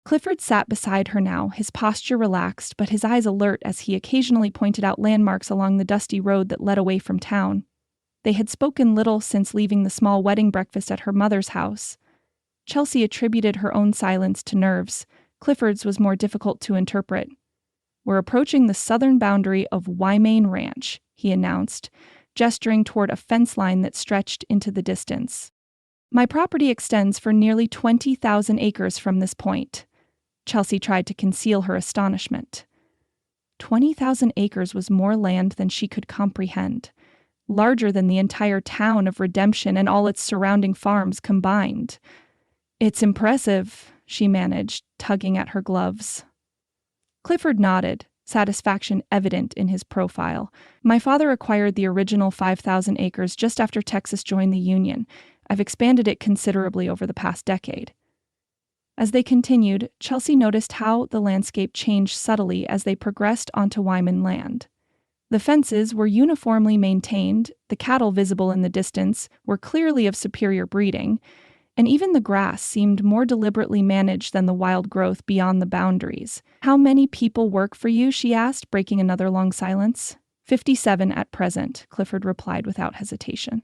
Clifford sat beside her now, his posture relaxed, but his eyes alert as he occasionally pointed out landmarks along the dusty road that led away from town. They had spoken little since leaving the small wedding breakfast at her mother's house. Chelsea attributed her own silence to nerves. Clifford's was more difficult to interpret. "We're approaching the southern boundary of Wymain Ranch," he announced, gesturing toward a fence line that stretched into the distance. "My property extends for nearly 20,000 acres from this point." Chelsea tried to conceal her astonishment. 20,000 acres was more land than she could comprehend, larger than the entire town of Redemption and all its surrounding farms combined. "It's impressive," she managed, tugging at her gloves. Clifford nodded, satisfaction evident in his profile. "My father acquired the original 5,000 acres just after Texas joined the Union. I've expanded it considerably over the past decade." As they continued, Chelsea noticed how the landscape changed subtly as they progressed onto Wyman land. The fences were uniformly maintained, the cattle visible in the distance were clearly of superior breeding, and even the grass seemed more deliberately managed than the wild growth beyond the boundaries. "How many people work for you?" she asked, breaking another long silence. 57 at present," Clifford replied without hesitation.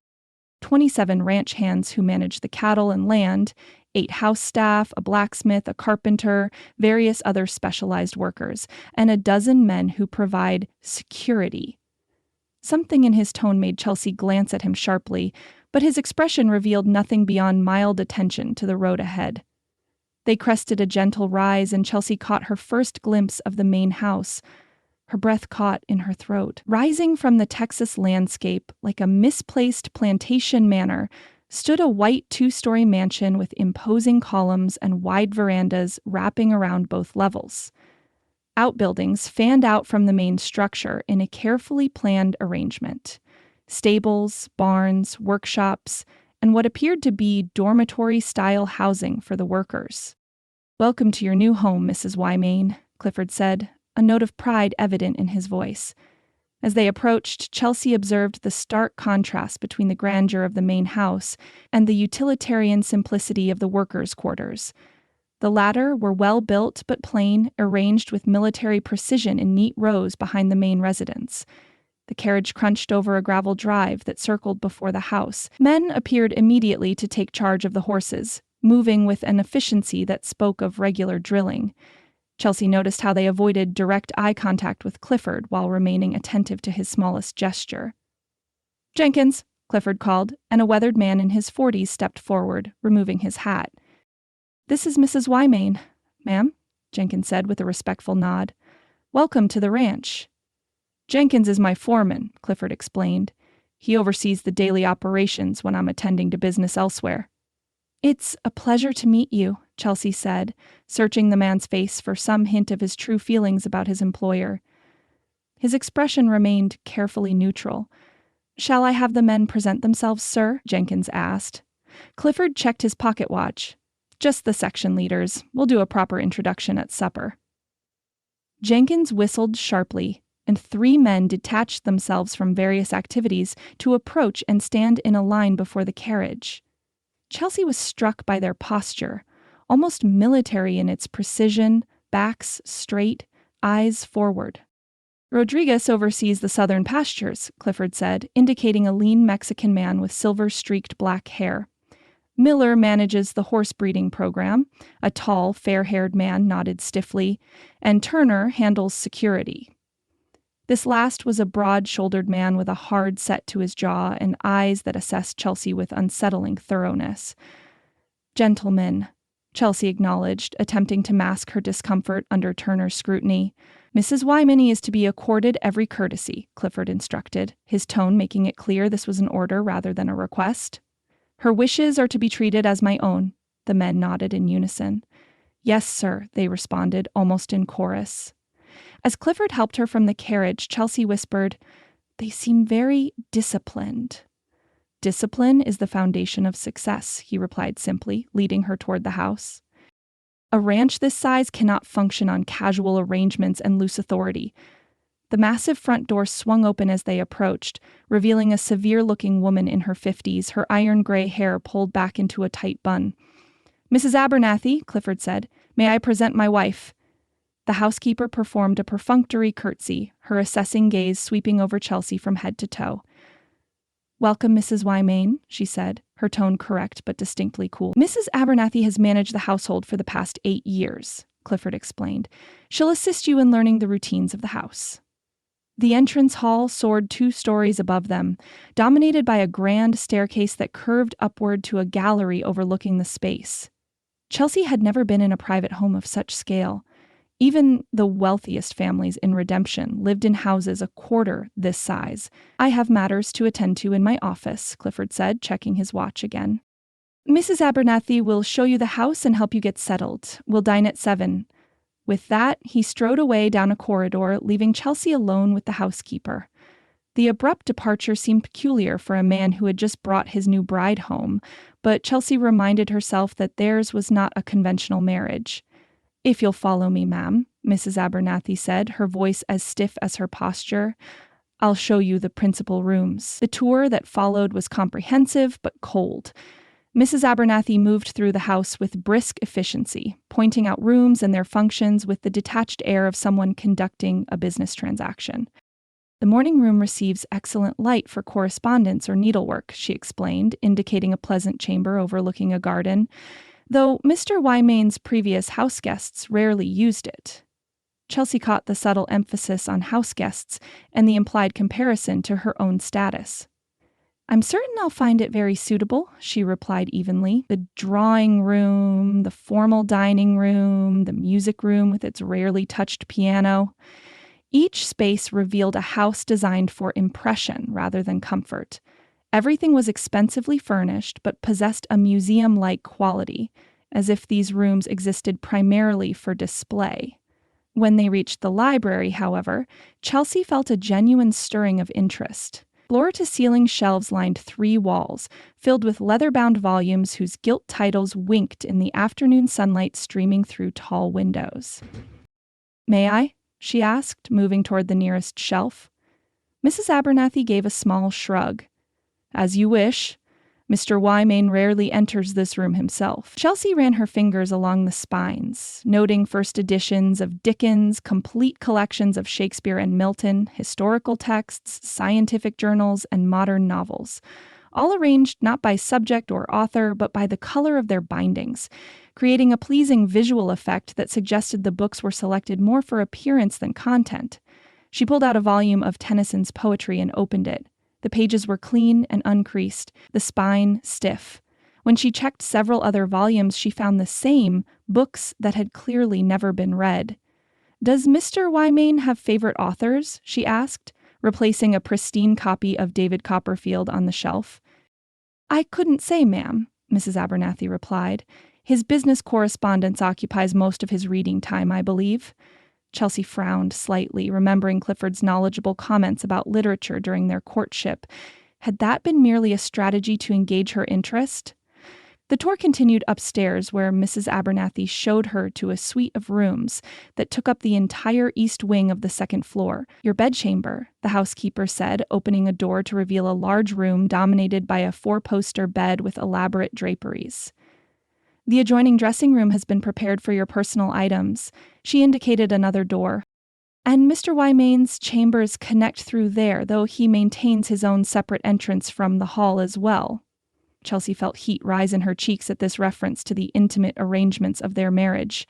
27 ranch hands who manage the cattle and land, 8 house staff, a blacksmith, a carpenter, various other specialized workers, and a dozen men who provide security. Something in his tone made Chelsea glance at him sharply, but his expression revealed nothing beyond mild attention to the road ahead. They crested a gentle rise, and Chelsea caught her first glimpse of the main house. Her breath caught in her throat. Rising from the Texas landscape, like a misplaced plantation manor, stood a white 2-story mansion with imposing columns and wide verandas wrapping around both levels. Outbuildings fanned out from the main structure in a carefully planned arrangement. Stables, barns, workshops, and what appeared to be dormitory-style housing for the workers. "Welcome to your new home, Mrs. Wymain," Clifford said, a note of pride evident in his voice. As they approached, Chelsea observed the stark contrast between the grandeur of the main house and the utilitarian simplicity of the workers' quarters. The latter were well built but plain, arranged with military precision in neat rows behind the main residence. The carriage crunched over a gravel drive that circled before the house. Men appeared immediately to take charge of the horses, moving with an efficiency that spoke of regular drilling. Chelsea noticed how they avoided direct eye contact with Clifford while remaining attentive to his smallest gesture. "Jenkins," Clifford called, and a weathered man in his 40s stepped forward, removing his hat. "This is Mrs. Wymain, ma'am," Jenkins said with a respectful nod. "Welcome to the ranch." "Jenkins is my foreman," Clifford explained. "He oversees the daily operations when I'm attending to business elsewhere." "It's a pleasure to meet you," Chelsea said, searching the man's face for some hint of his true feelings about his employer. His expression remained carefully neutral. "Shall I have the men present themselves, sir?" Jenkins asked. Clifford checked his pocket watch. "Just the section leaders. We'll do a proper introduction at supper." Jenkins whistled sharply, and 3 men detached themselves from various activities to approach and stand in a line before the carriage. Chelsea was struck by their posture, almost military in its precision, backs straight, eyes forward. "Rodriguez oversees the southern pastures," Clifford said, indicating a lean Mexican man with silver-streaked black hair. "Miller manages the horse breeding program," a tall, fair-haired man nodded stiffly, "and Turner handles security." This last was a broad-shouldered man with a hard set to his jaw and eyes that assessed Chelsea with unsettling thoroughness. "Gentlemen," Chelsea acknowledged, attempting to mask her discomfort under Turner's scrutiny. "Mrs. Wyman is to be accorded every courtesy," Clifford instructed, his tone making it clear this was an order rather than a request. "Her wishes are to be treated as my own," the men nodded in unison. "Yes, sir," they responded, almost in chorus. As Clifford helped her from the carriage, Chelsea whispered, "They seem very disciplined." "Discipline is the foundation of success," he replied simply, leading her toward the house. "A ranch this size cannot function on casual arrangements and loose authority." The massive front door swung open as they approached, revealing a severe-looking woman in her 50s, her iron-gray hair pulled back into a tight bun. "Mrs. Abernathy," Clifford said, "may I present my wife?" The housekeeper performed a perfunctory curtsy, her assessing gaze sweeping over Chelsea from head to toe. "Welcome, Mrs. Wymain," she said, her tone correct but distinctly cool. "Mrs. Abernathy has managed the household for the past 8 years, Clifford explained. "She'll assist you in learning the routines of the house." The entrance hall soared 2 stories above them, dominated by a grand staircase that curved upward to a gallery overlooking the space. Chelsea had never been in a private home of such scale. Even the wealthiest families in Redemption lived in houses a quarter this size. "I have matters to attend to in my office," Clifford said, checking his watch again. "Mrs. Abernathy will show you the house and help you get settled. We'll dine at 7. With that, he strode away down a corridor, leaving Chelsea alone with the housekeeper. The abrupt departure seemed peculiar for a man who had just brought his new bride home, but Chelsea reminded herself that theirs was not a conventional marriage. "If you'll follow me, ma'am," Mrs. Abernathy said, her voice as stiff as her posture, "I'll show you the principal rooms." The tour that followed was comprehensive but cold. Mrs. Abernathy moved through the house with brisk efficiency, pointing out rooms and their functions with the detached air of someone conducting a business transaction. "The morning room receives excellent light for correspondence or needlework," she explained, indicating a pleasant chamber overlooking a garden, "though Mr. Wymain's previous house guests rarely used it." Chelsea caught the subtle emphasis on house guests and the implied comparison to her own status. "I'm certain I'll find it very suitable," she replied evenly. "The drawing room, the formal dining room, the music room with its rarely touched piano." Each space revealed a house designed for impression rather than comfort. Everything was expensively furnished, but possessed a museum-like quality, as if these rooms existed primarily for display. When they reached the library, however, Chelsea felt a genuine stirring of interest. Floor-to-ceiling shelves lined 3 walls, filled with leather-bound volumes whose gilt titles winked in the afternoon sunlight streaming through tall windows. "May I?" she asked, moving toward the nearest shelf. Mrs. Abernathy gave a small shrug. "As you wish. Mr. Wymain rarely enters this room himself." Chelsea ran her fingers along the spines, noting first editions of Dickens, complete collections of Shakespeare and Milton, historical texts, scientific journals, and modern novels, all arranged not by subject or author, but by the color of their bindings, creating a pleasing visual effect that suggested the books were selected more for appearance than content. She pulled out a volume of Tennyson's poetry and opened it. The pages were clean and uncreased, the spine stiff. When she checked several other volumes, she found the same, books that had clearly never been read. "Does Mr. Wymain have favorite authors?" she asked, replacing a pristine copy of David Copperfield on the shelf. "I couldn't say, ma'am," Mrs. Abernathy replied. "His business correspondence occupies most of his reading time, I believe." Chelsea frowned slightly, remembering Clifford's knowledgeable comments about literature during their courtship. Had that been merely a strategy to engage her interest? The tour continued upstairs, where Mrs. Abernathy showed her to a suite of rooms that took up the entire east wing of the second floor. "Your bedchamber," the housekeeper said, opening a door to reveal a large room dominated by a 4-poster bed with elaborate draperies. "The adjoining dressing room has been prepared for your personal items." She indicated another door. "And Mr. Wymain's chambers connect through there, though he maintains his own separate entrance from the hall as well." Chelsea felt heat rise in her cheeks at this reference to the intimate arrangements of their marriage.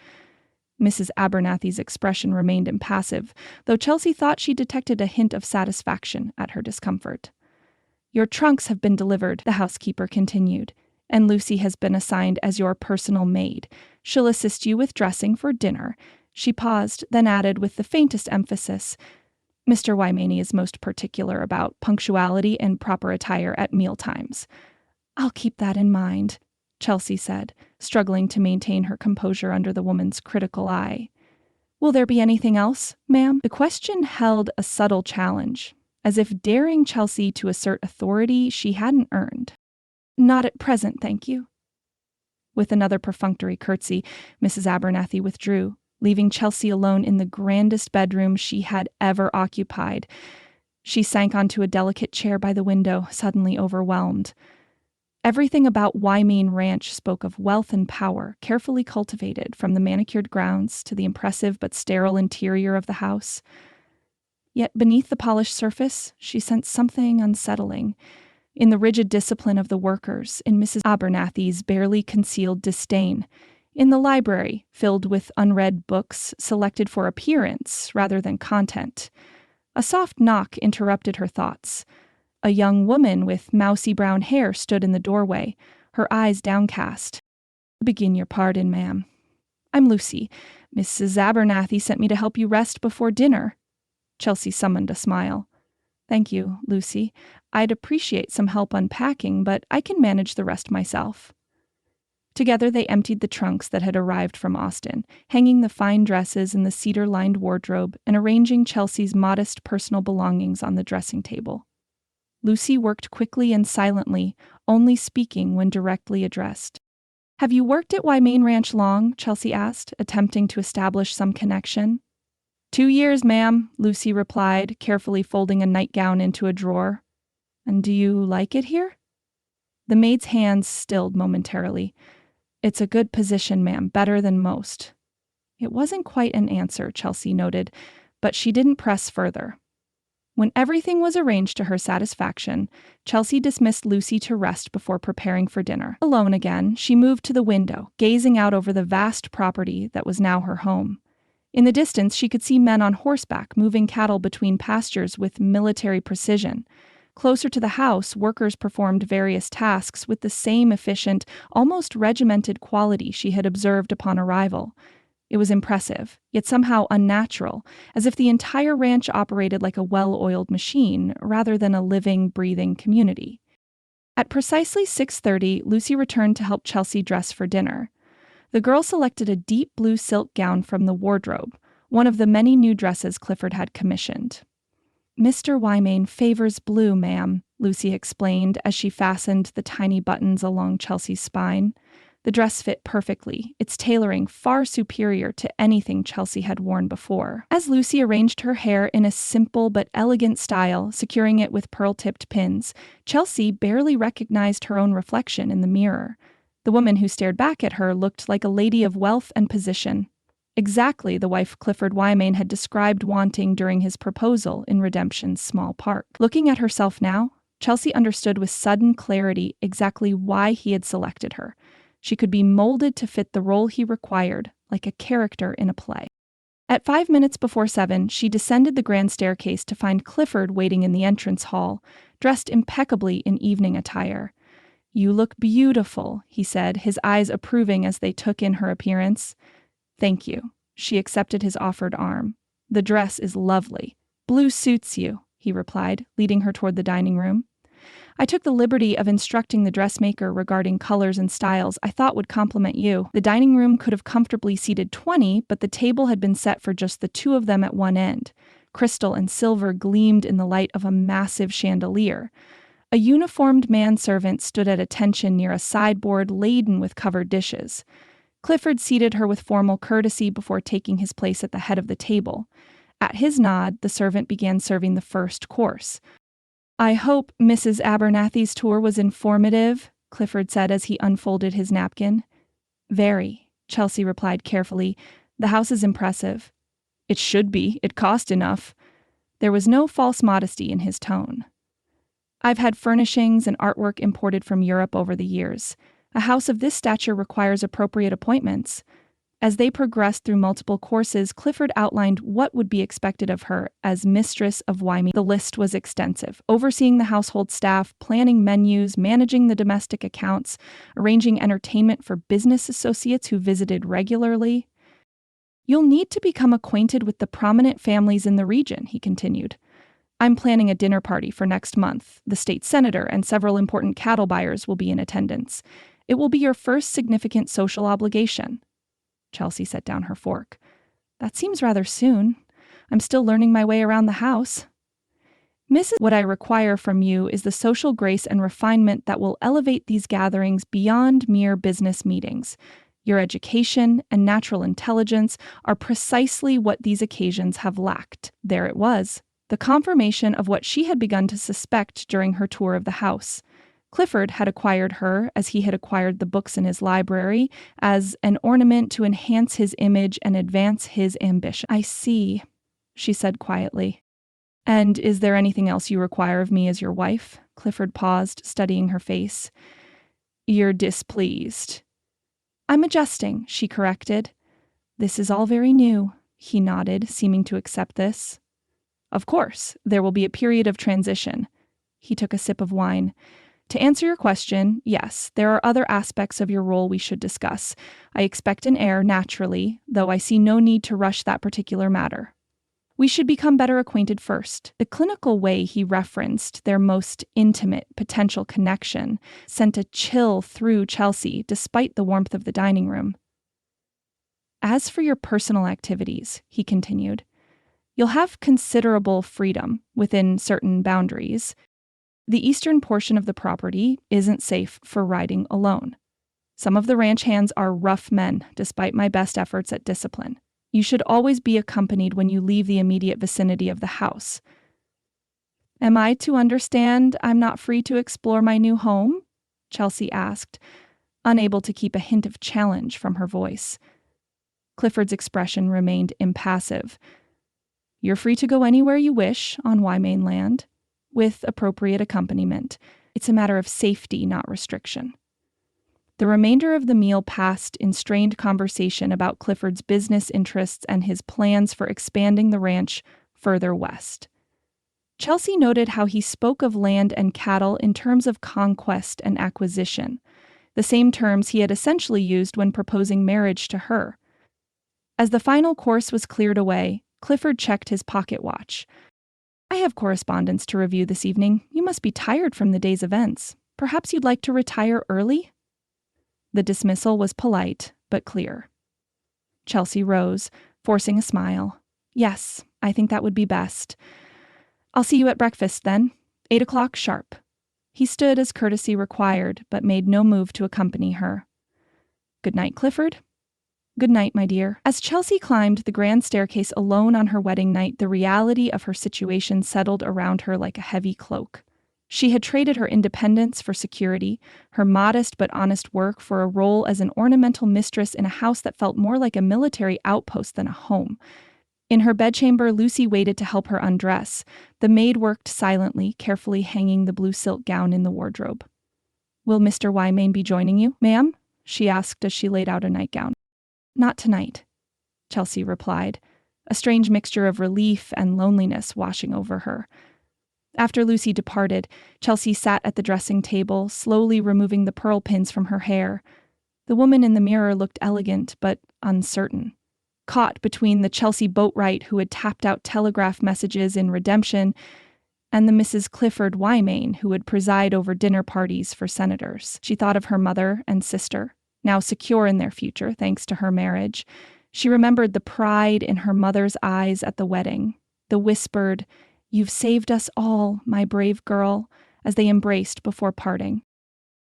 Mrs. Abernathy's expression remained impassive, though Chelsea thought she detected a hint of satisfaction at her discomfort. "Your trunks have been delivered," the housekeeper continued, "and Lucy has been assigned as your personal maid. She'll assist you with dressing for dinner." She paused, then added with the faintest emphasis, "Mr. Wymain is most particular about punctuality and proper attire at mealtimes." "I'll keep that in mind," Chelsea said, struggling to maintain her composure under the woman's critical eye. "Will there be anything else, ma'am?" The question held a subtle challenge, as if daring Chelsea to assert authority she hadn't earned. "Not at present, thank you." With another perfunctory curtsy, Mrs. Abernathy withdrew, leaving Chelsea alone in the grandest bedroom she had ever occupied. She sank onto a delicate chair by the window, suddenly overwhelmed. Everything about Wymain Ranch spoke of wealth and power, carefully cultivated, from the manicured grounds to the impressive but sterile interior of the house. Yet beneath the polished surface, she sensed something unsettling. In the rigid discipline of the workers, in Mrs. Abernathy's barely concealed disdain, in the library, filled with unread books selected for appearance rather than content. A soft knock interrupted her thoughts. A young woman with mousy brown hair stood in the doorway, her eyes downcast. "Begin your pardon, ma'am. I'm Lucy. Mrs. Abernathy sent me to help you rest before dinner." Chelsea summoned a smile. "Thank you, Lucy. I'd appreciate some help unpacking, but I can manage the rest myself." Together they emptied the trunks that had arrived from Austin, hanging the fine dresses in the cedar-lined wardrobe and arranging Chelsea's modest personal belongings on the dressing table. Lucy worked quickly and silently, only speaking when directly addressed. "Have you worked at Wymain Ranch long?" Chelsea asked, attempting to establish some connection. 2 years, ma'am," Lucy replied, carefully folding a nightgown into a drawer. "And do you like it here?" The maid's hands stilled momentarily. "It's a good position, ma'am, better than most." It wasn't quite an answer, Chelsea noted, but she didn't press further. When everything was arranged to her satisfaction, Chelsea dismissed Lucy to rest before preparing for dinner. Alone again, she moved to the window, gazing out over the vast property that was now her home. In the distance, she could see men on horseback moving cattle between pastures with military precision. Closer to the house, workers performed various tasks with the same efficient, almost regimented quality she had observed upon arrival. It was impressive, yet somehow unnatural, as if the entire ranch operated like a well-oiled machine rather than a living, breathing community. At precisely 6:30, Lucy returned to help Chelsea dress for dinner. The girl selected a deep blue silk gown from the wardrobe, one of the many new dresses Clifford had commissioned. "Mr. Wymain favors blue, ma'am," Lucy explained as she fastened the tiny buttons along Chelsea's spine. The dress fit perfectly, its tailoring far superior to anything Chelsea had worn before. As Lucy arranged her hair in a simple but elegant style, securing it with pearl-tipped pins, Chelsea barely recognized her own reflection in the mirror. The woman who stared back at her looked like a lady of wealth and position. Exactly the wife Clifford Wymain had described wanting during his proposal in Redemption's small park. Looking at herself now, Chelsea understood with sudden clarity exactly why he had selected her. She could be molded to fit the role he required, like a character in a play. At 5 minutes before 7, she descended the grand staircase to find Clifford waiting in the entrance hall, dressed impeccably in evening attire. "You look beautiful," he said, his eyes approving as they took in her appearance. "Thank you." She accepted his offered arm. "The dress is lovely. Blue suits you," he replied, leading her toward the dining room. "I took the liberty of instructing the dressmaker regarding colors and styles I thought would complement you." The dining room could have comfortably seated 20, but the table had been set for just the two of them at one end. Crystal and silver gleamed in the light of a massive chandelier. A uniformed manservant stood at attention near a sideboard laden with covered dishes. Clifford seated her with formal courtesy before taking his place at the head of the table. At his nod, the servant began serving the first course. "I hope Mrs. Abernathy's tour was informative," Clifford said as he unfolded his napkin. "Very," Chelsea replied carefully. "The house is impressive." "It should be. It cost enough." There was no false modesty in his tone. "I've had furnishings and artwork imported from Europe over the years. A house of this stature requires appropriate appointments." As they progressed through multiple courses, Clifford outlined what would be expected of her as mistress of Wymain. The list was extensive, overseeing the household staff, planning menus, managing the domestic accounts, arranging entertainment for business associates who visited regularly. "You'll need to become acquainted with the prominent families in the region," he continued. "I'm planning a dinner party for next month. The state senator and several important cattle buyers will be in attendance. It will be your first significant social obligation." Chelsea set down her fork. "That seems rather soon. I'm still learning my way around the house." "What I require from you is the social grace and refinement that will elevate these gatherings beyond mere business meetings. Your education and natural intelligence are precisely what these occasions have lacked." There it was, the confirmation of what she had begun to suspect during her tour of the house. Clifford had acquired her, as he had acquired the books in his library, as an ornament to enhance his image and advance his ambition. "I see," she said quietly. "And is there anything else you require of me as your wife?" Clifford paused, studying her face. "You're displeased." "I'm adjusting," she corrected. "This is all very new," he nodded, seeming to accept this. "Of course, there will be a period of transition." He took a sip of wine. "To answer your question, yes, there are other aspects of your role we should discuss. I expect an heir, naturally, though I see no need to rush that particular matter. We should become better acquainted first." The clinical way he referenced their most intimate potential connection sent a chill through Chelsea, despite the warmth of the dining room. "As for your personal activities," he continued, "you'll have considerable freedom within certain boundaries. The eastern portion of the property isn't safe for riding alone. Some of the ranch hands are rough men, despite my best efforts at discipline. You should always be accompanied when you leave the immediate vicinity of the house." "Am I to understand I'm not free to explore my new home?" Chelsea asked, unable to keep a hint of challenge from her voice. Clifford's expression remained impassive. "You're free to go anywhere you wish on Wymain land, with appropriate accompaniment. It's a matter of safety, not restriction." The remainder of the meal passed in strained conversation about Clifford's business interests and his plans for expanding the ranch further west. Chelsea noted how he spoke of land and cattle in terms of conquest and acquisition, the same terms he had essentially used when proposing marriage to her. As the final course was cleared away, Clifford checked his pocket watch. "I have correspondence to review this evening. You must be tired from the day's events. Perhaps you'd like to retire early?" The dismissal was polite, but clear. Chelsea rose, forcing a smile. Yes, I think that would be best. I'll see you at breakfast then, 8 o'clock sharp. He stood as courtesy required, but made no move to accompany her. Good night, Clifford. Good night, my dear. As Chelsea climbed the grand staircase alone on her wedding night, the reality of her situation settled around her like a heavy cloak. She had traded her independence for security, her modest but honest work for a role as an ornamental mistress in a house that felt more like a military outpost than a home. In her bedchamber, Lucy waited to help her undress. The maid worked silently, carefully hanging the blue silk gown in the wardrobe. "Will Mr. Wymain be joining you, ma'am?" she asked as she laid out a nightgown. "Not tonight," Chelsea replied, a strange mixture of relief and loneliness washing over her. After Lucy departed, Chelsea sat at the dressing table, slowly removing the pearl pins from her hair. The woman in the mirror looked elegant, but uncertain. Caught between the Chelsea Boatwright who had tapped out telegraph messages in Redemption and the Mrs. Clifford Wymain who would preside over dinner parties for senators. She thought of her mother and sister, now secure in their future thanks to her marriage. She remembered the pride in her mother's eyes at the wedding, the whispered, "You've saved us all, my brave girl," as they embraced before parting.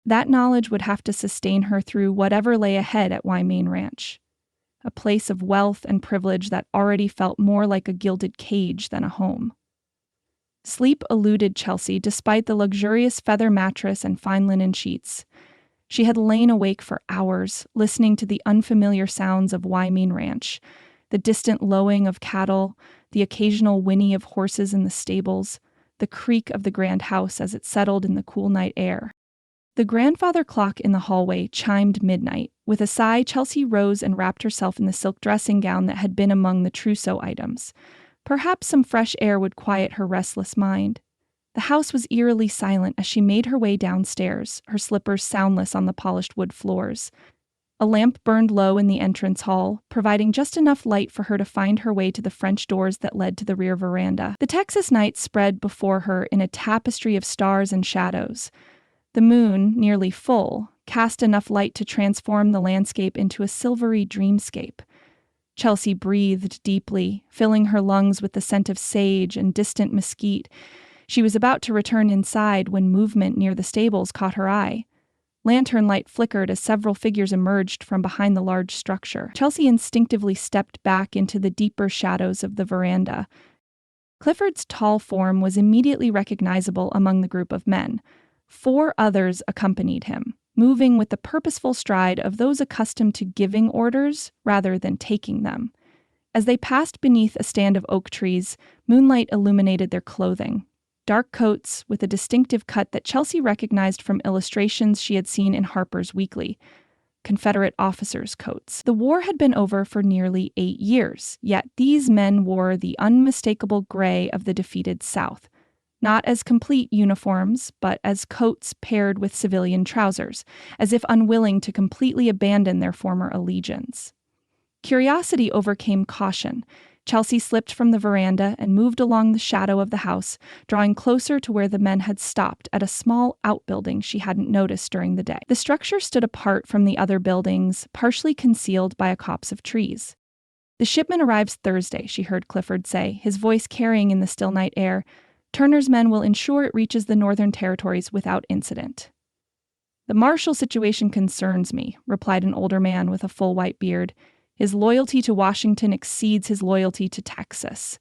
That knowledge would have to sustain her through whatever lay ahead at Wymain Ranch, a place of wealth and privilege that already felt more like a gilded cage than a home. Sleep eluded Chelsea despite the luxurious feather mattress and fine linen sheets. She had lain awake for hours, listening to the unfamiliar sounds of Wymain Ranch, the distant lowing of cattle, the occasional whinny of horses in the stables, the creak of the grand house as it settled in the cool night air. The grandfather clock in the hallway chimed midnight. With a sigh, Chelsea rose and wrapped herself in the silk dressing gown that had been among the trousseau items. Perhaps some fresh air would quiet her restless mind. The house was eerily silent as she made her way downstairs, her slippers soundless on the polished wood floors. A lamp burned low in the entrance hall, providing just enough light for her to find her way to the French doors that led to the rear veranda. The Texas night spread before her in a tapestry of stars and shadows. The moon, nearly full, cast enough light to transform the landscape into a silvery dreamscape. Chelsea breathed deeply, filling her lungs with the scent of sage and distant mesquite. She was about to return inside when movement near the stables caught her eye. Lantern light flickered as several figures emerged from behind the large structure. Chelsea instinctively stepped back into the deeper shadows of the veranda. Clifford's tall form was immediately recognizable among the group of men. 4 others accompanied him, moving with the purposeful stride of those accustomed to giving orders rather than taking them. As they passed beneath a stand of oak trees, moonlight illuminated their clothing. Dark coats with a distinctive cut that Chelsea recognized from illustrations she had seen in Harper's Weekly. Confederate officers' coats. The war had been over for nearly 8 years, yet these men wore the unmistakable gray of the defeated South. Not as complete uniforms, but as coats paired with civilian trousers, as if unwilling to completely abandon their former allegiance. Curiosity overcame caution. Chelsea slipped from the veranda and moved along the shadow of the house, drawing closer to where the men had stopped at a small outbuilding she hadn't noticed during the day. The structure stood apart from the other buildings, partially concealed by a copse of trees. "The shipment arrives Thursday," she heard Clifford say, his voice carrying in the still night air. "Turner's men will ensure it reaches the Northern Territories without incident." "The Marshall situation concerns me," replied an older man with a full white beard. "His loyalty to Washington exceeds his loyalty to Texas."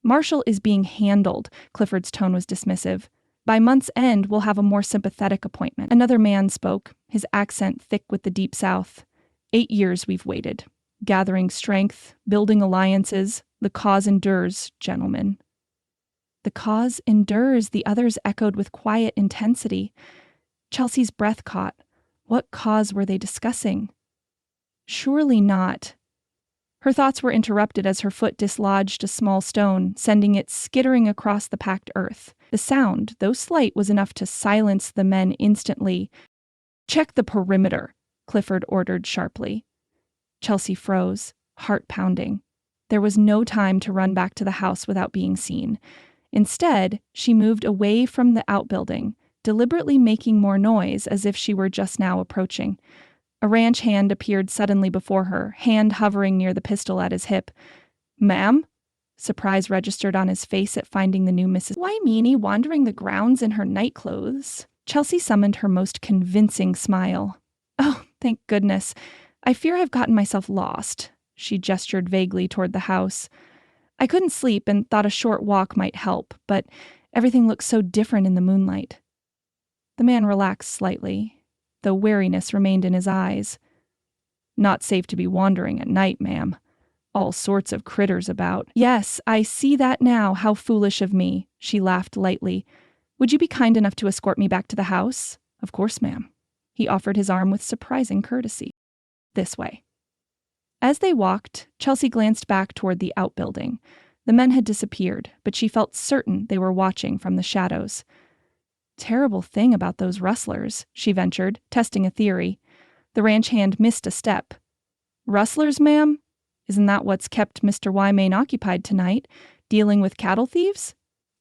"Marshall is being handled," Clifford's tone was dismissive. "By month's end, we'll have a more sympathetic appointment." Another man spoke, his accent thick with the Deep South. 8 years we've waited. Gathering strength, building alliances. The cause endures, gentlemen." "The cause endures," the others echoed with quiet intensity. Chelsea's breath caught. What cause were they discussing? Surely not. Her thoughts were interrupted as her foot dislodged a small stone, sending it skittering across the packed earth. The sound, though slight, was enough to silence the men instantly. "Check the perimeter," Clifford ordered sharply. Chelsea froze, heart pounding. There was no time to run back to the house without being seen. Instead, she moved away from the outbuilding, deliberately making more noise as if she were just now approaching. A ranch hand appeared suddenly before her, hand hovering near the pistol at his hip. "Ma'am?" Surprise registered on his face at finding the new Mrs. Wymini wandering the grounds in her nightclothes. Chelsea summoned her most convincing smile. "Oh, thank goodness. I fear I've gotten myself lost." She gestured vaguely toward the house. "I couldn't sleep and thought a short walk might help, but everything looks so different in the moonlight." The man relaxed slightly, though wariness remained in his eyes. "Not safe to be wandering at night, ma'am. All sorts of critters about." "Yes, I see that now. How foolish of me." She laughed lightly. "Would you be kind enough to escort me back to the house?" "Of course, ma'am." He offered his arm with surprising courtesy. "This way." As they walked, Chelsea glanced back toward the outbuilding. The men had disappeared, but she felt certain they were watching from the shadows. "Terrible thing about those rustlers," she ventured, testing a theory. The ranch hand missed a step. "Rustlers, ma'am? Isn't that what's kept Mr. Wymane occupied tonight? Dealing with cattle thieves?"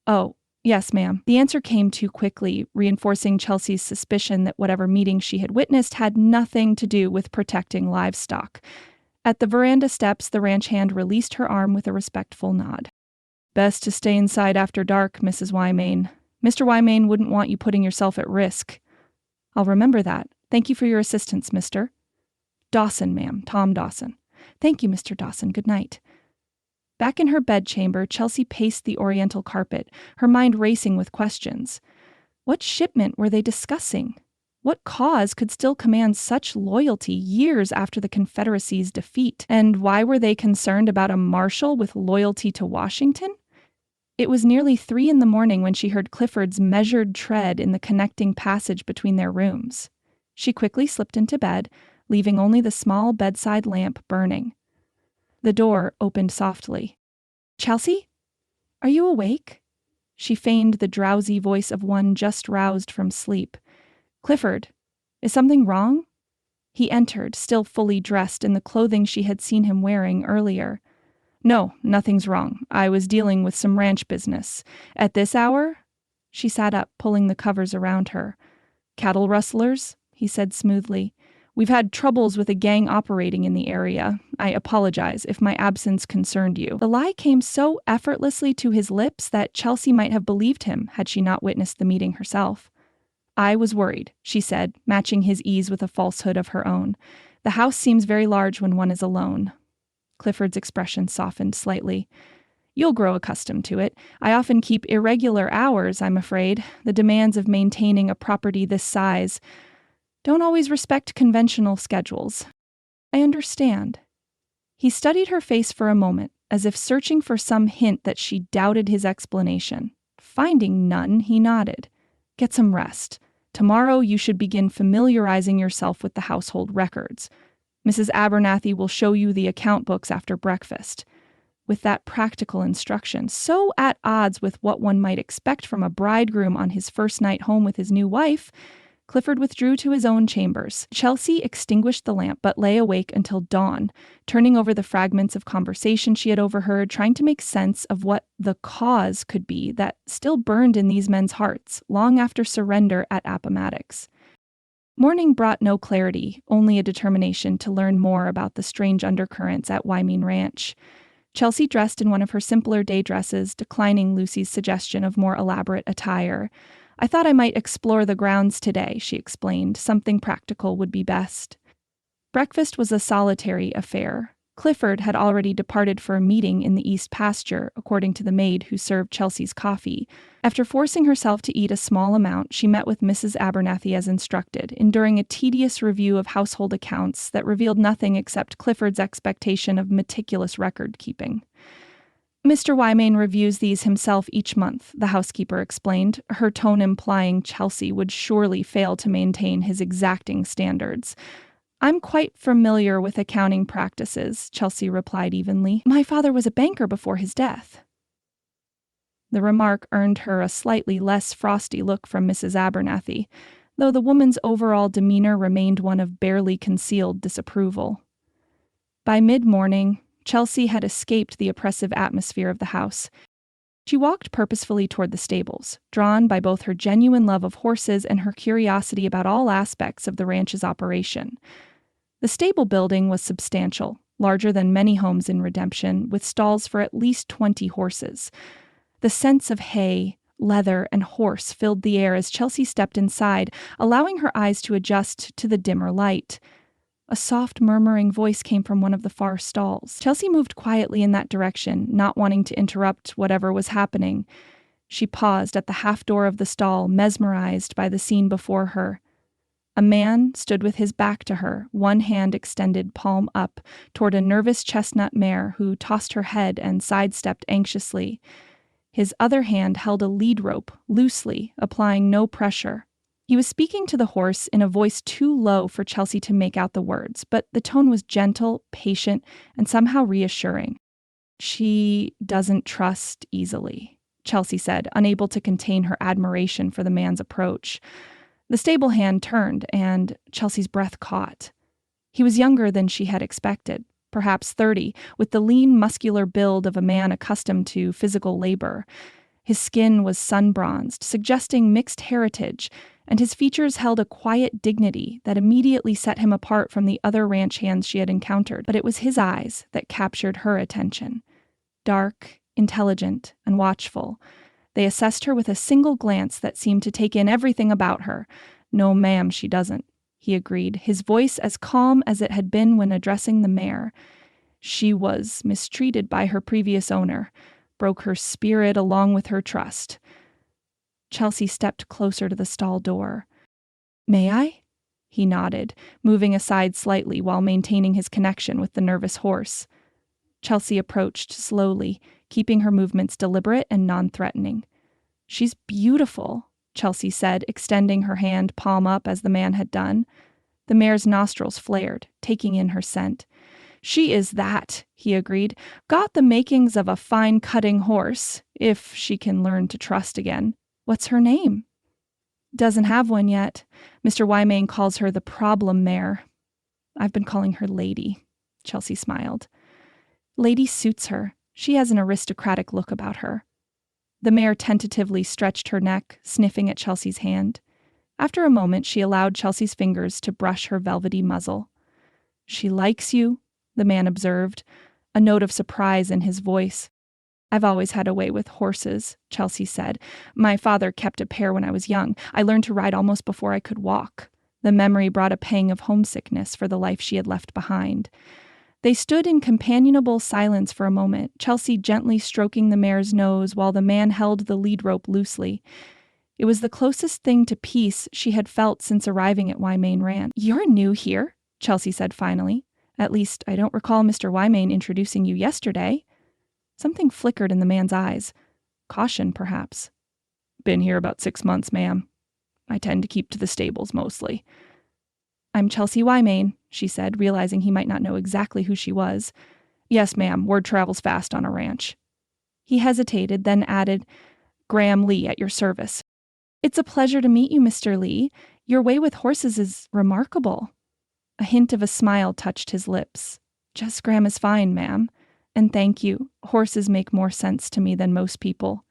"Oh, yes, ma'am." The answer came too quickly, reinforcing Chelsea's suspicion that whatever meeting she had witnessed had nothing to do with protecting livestock. At the veranda steps, the ranch hand released her arm with a respectful nod. "Best to stay inside after dark, Mrs. Wymane. Mr. Wymane wouldn't want you putting yourself at risk." "I'll remember that. Thank you for your assistance, Mr. Dawson, ma'am. Tom Dawson." "Thank you, Mr. Dawson. Good night." Back in her bedchamber, Chelsea paced the oriental carpet, her mind racing with questions. What shipment were they discussing? What cause could still command such loyalty years after the Confederacy's defeat? And why were they concerned about a marshal with loyalty to Washington? It was nearly 3 a.m. when she heard Clifford's measured tread in the connecting passage between their rooms. She quickly slipped into bed, leaving only the small bedside lamp burning. The door opened softly. "Chelsea? Are you awake?" She feigned the drowsy voice of one just roused from sleep. "Clifford, is something wrong?" He entered, still fully dressed in the clothing she had seen him wearing earlier. "No, nothing's wrong. I was dealing with some ranch business. At this hour?" She sat up, pulling the covers around her. "Cattle rustlers?" he said smoothly. "We've had troubles with a gang operating in the area. I apologize if my absence concerned you." The lie came so effortlessly to his lips that Chelsea might have believed him had she not witnessed the meeting herself. "I was worried," she said, matching his ease with a falsehood of her own. "The house seems very large when one is alone." Clifford's expression softened slightly. "You'll grow accustomed to it. I often keep irregular hours, I'm afraid. The demands of maintaining a property this size don't always respect conventional schedules." "I understand." He studied her face for a moment, as if searching for some hint that she doubted his explanation. Finding none, he nodded. "Get some rest. Tomorrow you should begin familiarizing yourself with the household records. Mrs. Abernathy will show you the account books after breakfast." With that practical instruction, so at odds with what one might expect from a bridegroom on his first night home with his new wife, Clifford withdrew to his own chambers. Chelsea extinguished the lamp but lay awake until dawn, turning over the fragments of conversation she had overheard, trying to make sense of what the cause could be that still burned in these men's hearts long after surrender at Appomattox. Morning brought no clarity, only a determination to learn more about the strange undercurrents at Wymene Ranch. Chelsea dressed in one of her simpler day dresses, declining Lucy's suggestion of more elaborate attire. "I thought I might explore the grounds today," she explained. "Something practical would be best." Breakfast was a solitary affair. Clifford had already departed for a meeting in the east pasture, according to the maid who served Chelsea's coffee. After forcing herself to eat a small amount, she met with Mrs. Abernathy as instructed, enduring a tedious review of household accounts that revealed nothing except Clifford's expectation of meticulous record-keeping. "Mr. Wymane reviews these himself each month," the housekeeper explained, her tone implying Chelsea would surely fail to maintain his exacting standards. "I'm quite familiar with accounting practices," Chelsea replied evenly. "My father was a banker before his death." The remark earned her a slightly less frosty look from Mrs. Abernathy, though the woman's overall demeanor remained one of barely concealed disapproval. By mid-morning, Chelsea had escaped the oppressive atmosphere of the house. She walked purposefully toward the stables, drawn by both her genuine love of horses and her curiosity about all aspects of the ranch's operation. The stable building was substantial, larger than many homes in Redemption, with stalls for at least 20 horses. The scents of hay, leather, and horse filled the air as Chelsea stepped inside, allowing her eyes to adjust to the dimmer light. A soft, murmuring voice came from one of the far stalls. Chelsea moved quietly in that direction, not wanting to interrupt whatever was happening. She paused at the half door of the stall, mesmerized by the scene before her. A man stood with his back to her, one hand extended palm up toward a nervous chestnut mare who tossed her head and sidestepped anxiously. His other hand held a lead rope, loosely, applying no pressure. He was speaking to the horse in a voice too low for Chelsea to make out the words, but the tone was gentle, patient, and somehow reassuring. "She doesn't trust easily," Chelsea said, unable to contain her admiration for the man's approach. The stable hand turned, and Chelsea's breath caught. He was younger than she had expected, perhaps 30, with the lean, muscular build of a man accustomed to physical labor. His skin was sun-bronzed, suggesting mixed heritage, and his features held a quiet dignity that immediately set him apart from the other ranch hands she had encountered. But it was his eyes that captured her attention. Dark, intelligent, and watchful, they assessed her with a single glance that seemed to take in everything about her. "No, ma'am, she doesn't," he agreed, his voice as calm as it had been when addressing the mare. "She was mistreated by her previous owner, broke her spirit along with her trust." Chelsea stepped closer to the stall door. "May I?" He nodded, moving aside slightly while maintaining his connection with the nervous horse. Chelsea approached slowly, keeping her movements deliberate and non-threatening. "She's beautiful," Chelsea said, extending her hand palm up as the man had done. The mare's nostrils flared, taking in her scent. "She is that," he agreed. "Got the makings of a fine-cutting horse, if she can learn to trust again." "What's her name?" "Doesn't have one yet. Mr. Wymain calls her the problem mare." "I've been calling her Lady," Chelsea smiled. "Lady suits her. She has an aristocratic look about her." The mare tentatively stretched her neck, sniffing at Chelsea's hand. After a moment, she allowed Chelsea's fingers to brush her velvety muzzle. "She likes you," the man observed, a note of surprise in his voice. "I've always had a way with horses," Chelsea said. "My father kept a pair when I was young. I learned to ride almost before I could walk." The memory brought a pang of homesickness for the life she had left behind. They stood in companionable silence for a moment, Chelsea gently stroking the mare's nose while the man held the lead rope loosely. It was the closest thing to peace she had felt since arriving at Wymain Ranch. "You're new here," Chelsea said finally. "At least, I don't recall Mr. Wymain introducing you yesterday." Something flickered in the man's eyes. Caution, perhaps. "Been here about 6 months, ma'am. I tend to keep to the stables mostly." "I'm Chelsea Wymain," she said, realizing he might not know exactly who she was. "Yes, ma'am, word travels fast on a ranch." He hesitated, then added, "Graham Lee at your service." "It's a pleasure to meet you, Mr. Lee. Your way with horses is remarkable." A hint of a smile touched his lips. "Just Graham is fine, ma'am. And thank you. Horses make more sense to me than most people.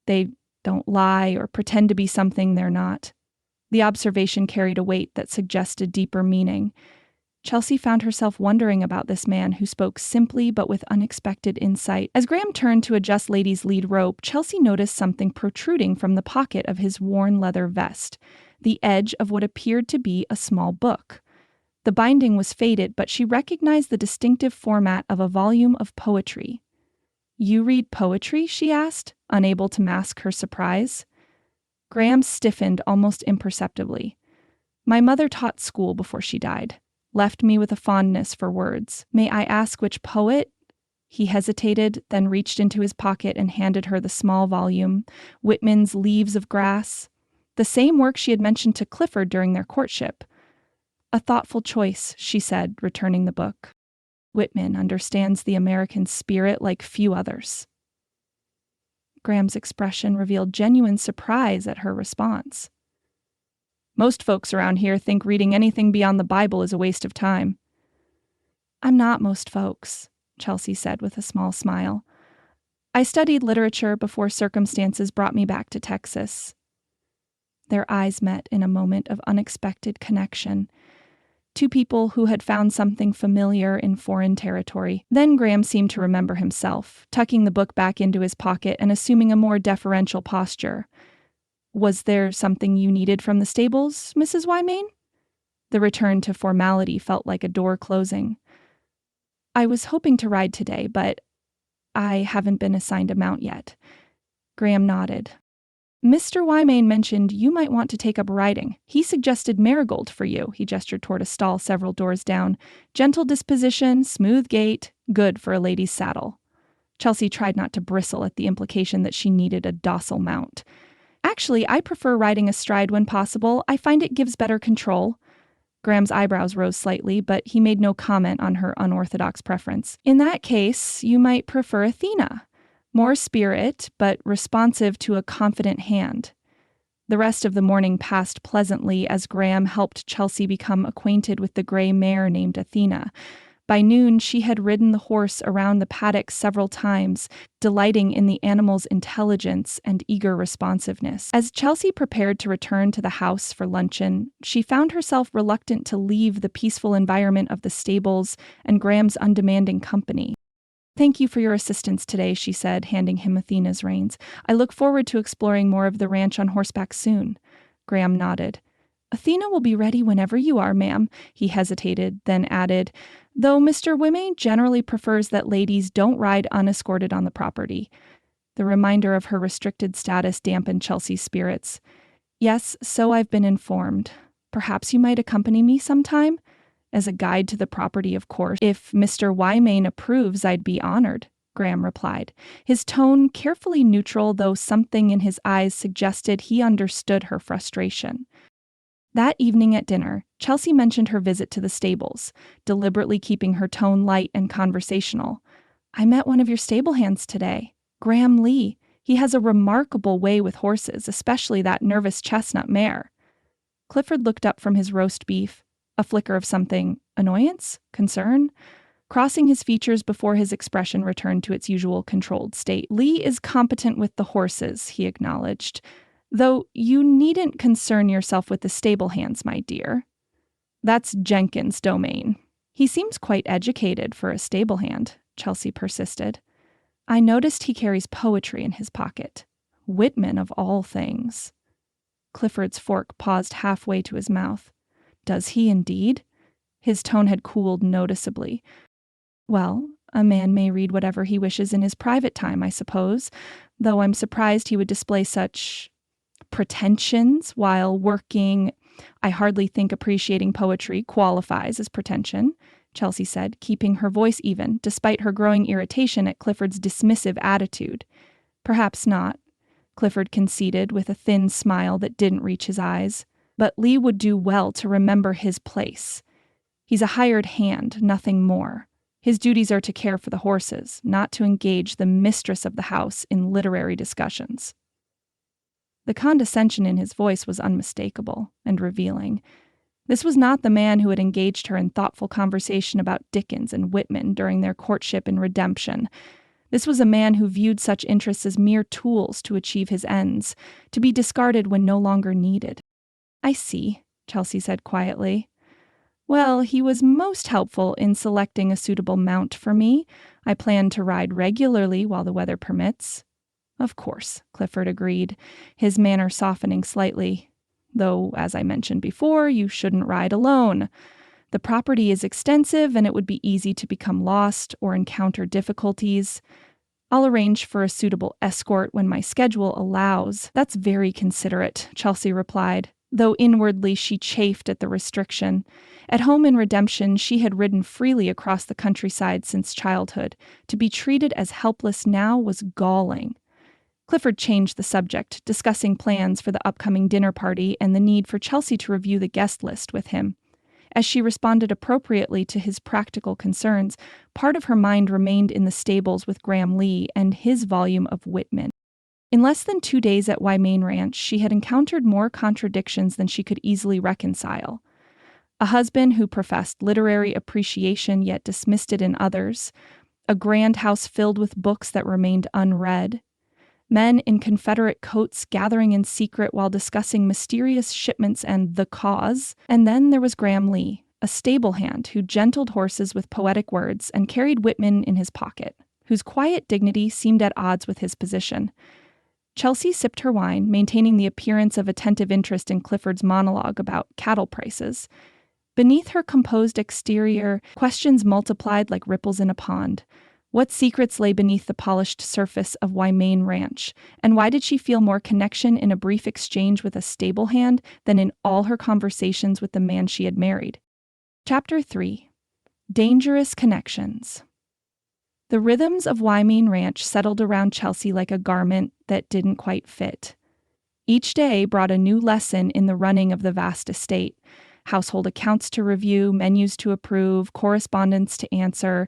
They don't lie or pretend to be something they're not." The observation carried a weight that suggested deeper meaning. Chelsea found herself wondering about this man who spoke simply but with unexpected insight. As Graham turned to adjust Lady's lead rope, Chelsea noticed something protruding from the pocket of his worn leather vest, the edge of what appeared to be a small book. The binding was faded, but she recognized the distinctive format of a volume of poetry. "You read poetry?" she asked, unable to mask her surprise. Graham stiffened almost imperceptibly. "My mother taught school before she died. Left me with a fondness for words. May I ask which poet?" He hesitated, then reached into his pocket and handed her the small volume, Whitman's Leaves of Grass, the same work she had mentioned to Clifford during their courtship. "A thoughtful choice," she said, returning the book. "Whitman understands the American spirit like few others." Graham's expression revealed genuine surprise at her response. "Most folks around here think reading anything beyond the Bible is a waste of time." "I'm not most folks," Chelsea said with a small smile. "I studied literature before circumstances brought me back to Texas." Their eyes met in a moment of unexpected connection. two people who had found something familiar in foreign territory. Then Graham seemed to remember himself, tucking the book back into his pocket and assuming a more deferential posture. "Was there something you needed from the stables, Mrs. Wymain?" The return to formality felt like a door closing. "I was hoping to ride today, but I haven't been assigned a mount yet." Graham nodded. "Mr. Wymain mentioned you might want to take up riding. He suggested Marigold for you." He gestured toward a stall several doors down. "Gentle disposition, smooth gait, good for a lady's saddle." Chelsea tried not to bristle at the implication that she needed a docile mount. "Actually, I prefer riding astride when possible. I find it gives better control." Graham's eyebrows rose slightly, but he made no comment on her unorthodox preference. "In that case, you might prefer Athena. More spirit, but responsive to a confident hand." The rest of the morning passed pleasantly as Graham helped Chelsea become acquainted with the gray mare named Athena. By noon, she had ridden the horse around the paddock several times, delighting in the animal's intelligence and eager responsiveness. As Chelsea prepared to return to the house for luncheon, she found herself reluctant to leave the peaceful environment of the stables and Graham's undemanding company. "Thank you for your assistance today," she said, handing him Athena's reins. "I look forward to exploring more of the ranch on horseback soon." Graham nodded. "Athena will be ready whenever you are, ma'am." He hesitated, then added, "Though Mr. Wymain generally prefers that ladies don't ride unescorted on the property." The reminder of her restricted status dampened Chelsea's spirits. "Yes, so I've been informed. Perhaps you might accompany me sometime?" "As a guide to the property, of course. If Mr. Wymain approves, I'd be honored," Graham replied. His tone carefully neutral, though something in his eyes suggested he understood her frustration. That evening at dinner, Chelsea mentioned her visit to the stables, deliberately keeping her tone light and conversational. "I met one of your stable hands today, Graham Lee. He has a remarkable way with horses, especially that nervous chestnut mare." Clifford looked up from his roast beef, a flicker of something, annoyance, concern, crossing his features before his expression returned to its usual controlled state. "Lee is competent with the horses," he acknowledged. "Though you needn't concern yourself with the stable hands, my dear. That's Jenkins' domain." "He seems quite educated for a stable hand," Chelsea persisted. "I noticed he carries poetry in his pocket. Whitman, of all things." Clifford's fork paused halfway to his mouth. "Does he indeed?" His tone had cooled noticeably. "Well, a man may read whatever he wishes in his private time, I suppose, though I'm surprised he would display such pretensions while working." "I hardly think appreciating poetry qualifies as pretension," Chelsea said, keeping her voice even, despite her growing irritation at Clifford's dismissive attitude. "Perhaps not," Clifford conceded with a thin smile that didn't reach his eyes. "But Lee would do well to remember his place. He's a hired hand, nothing more. His duties are to care for the horses, not to engage the mistress of the house in literary discussions." The condescension in his voice was unmistakable and revealing. This was not the man who had engaged her in thoughtful conversation about Dickens and Whitman during their courtship and redemption. This was a man who viewed such interests as mere tools to achieve his ends, to be discarded when no longer needed. "I see," Chelsea said quietly. "Well, he was most helpful in selecting a suitable mount for me. I plan to ride regularly while the weather permits." "Of course," Clifford agreed, his manner softening slightly. "Though, as I mentioned before, you shouldn't ride alone. The property is extensive and it would be easy to become lost or encounter difficulties. I'll arrange for a suitable escort when my schedule allows." "That's very considerate," Chelsea replied, though inwardly she chafed at the restriction. At home in Redemption, she had ridden freely across the countryside since childhood. To be treated as helpless now was galling. Clifford changed the subject, discussing plans for the upcoming dinner party and the need for Chelsea to review the guest list with him. As she responded appropriately to his practical concerns, part of her mind remained in the stables with Graham Lee and his volume of Whitman. In less than 2 days at Wymain Ranch, she had encountered more contradictions than she could easily reconcile. A husband who professed literary appreciation yet dismissed it in others, a grand house filled with books that remained unread, men in Confederate coats gathering in secret while discussing mysterious shipments and the cause, and then there was Graham Lee, a stable hand who gentled horses with poetic words and carried Whitman in his pocket, whose quiet dignity seemed at odds with his position. Chelsea sipped her wine, maintaining the appearance of attentive interest in Clifford's monologue about cattle prices. Beneath her composed exterior, questions multiplied like ripples in a pond. What secrets lay beneath the polished surface of Wymain Ranch, and why did she feel more connection in a brief exchange with a stable hand than in all her conversations with the man she had married? Chapter 3. Dangerous Connections. The rhythms of Wymain Ranch settled around Chelsea like a garment that didn't quite fit. Each day brought a new lesson in the running of the vast estate. Household accounts to review, menus to approve, correspondence to answer.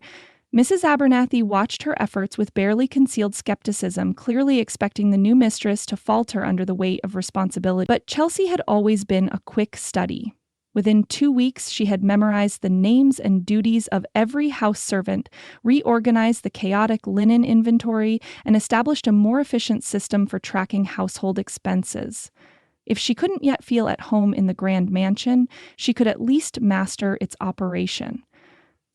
Mrs. Abernathy watched her efforts with barely concealed skepticism, clearly expecting the new mistress to falter under the weight of responsibility. But Chelsea had always been a quick study. Within 2 weeks, she had memorized the names and duties of every house servant, reorganized the chaotic linen inventory, and established a more efficient system for tracking household expenses. If she couldn't yet feel at home in the grand mansion, she could at least master its operation.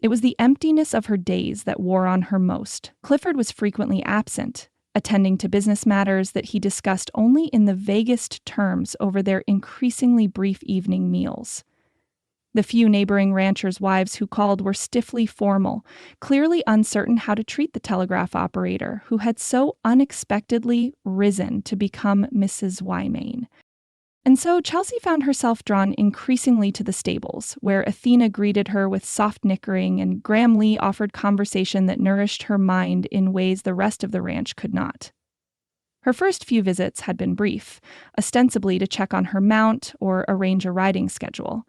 It was the emptiness of her days that wore on her most. Clifford was frequently absent, attending to business matters that he discussed only in the vaguest terms over their increasingly brief evening meals. The few neighboring ranchers' wives who called were stiffly formal, clearly uncertain how to treat the telegraph operator who had so unexpectedly risen to become Mrs. Wymain. And so Chelsea found herself drawn increasingly to the stables, where Athena greeted her with soft nickering and Graham Lee offered conversation that nourished her mind in ways the rest of the ranch could not. Her first few visits had been brief, ostensibly to check on her mount or arrange a riding schedule.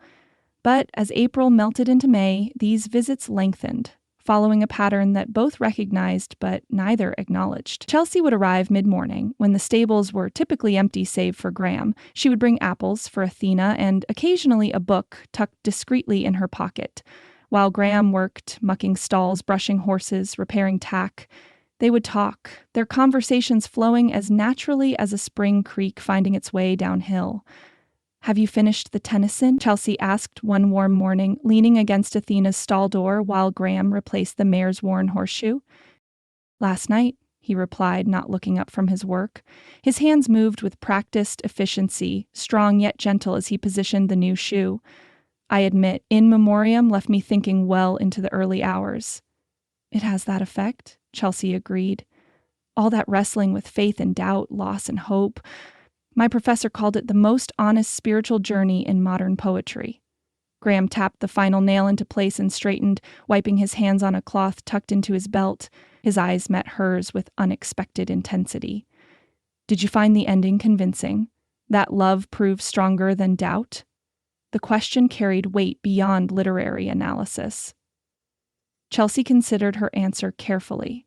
But as April melted into May, these visits lengthened, following a pattern that both recognized but neither acknowledged. Chelsea would arrive mid-morning, when the stables were typically empty save for Graham. She would bring apples for Athena and occasionally a book tucked discreetly in her pocket. While Graham worked, mucking stalls, brushing horses, repairing tack, they would talk, their conversations flowing as naturally as a spring creek finding its way downhill. "Have you finished the Tennyson?" Chelsea asked one warm morning, leaning against Athena's stall door while Graham replaced the mare's worn horseshoe. "Last night," he replied, not looking up from his work. His hands moved with practiced efficiency, strong yet gentle as he positioned the new shoe. "I admit, in memoriam left me thinking well into the early hours." "It has that effect," Chelsea agreed. "All that wrestling with faith and doubt, loss and hope. My professor called it the most honest spiritual journey in modern poetry." Graham tapped the final nail into place and straightened, wiping his hands on a cloth tucked into his belt. His eyes met hers with unexpected intensity. "Did you find the ending convincing? That love proves stronger than doubt?" The question carried weight beyond literary analysis. Chelsea considered her answer carefully.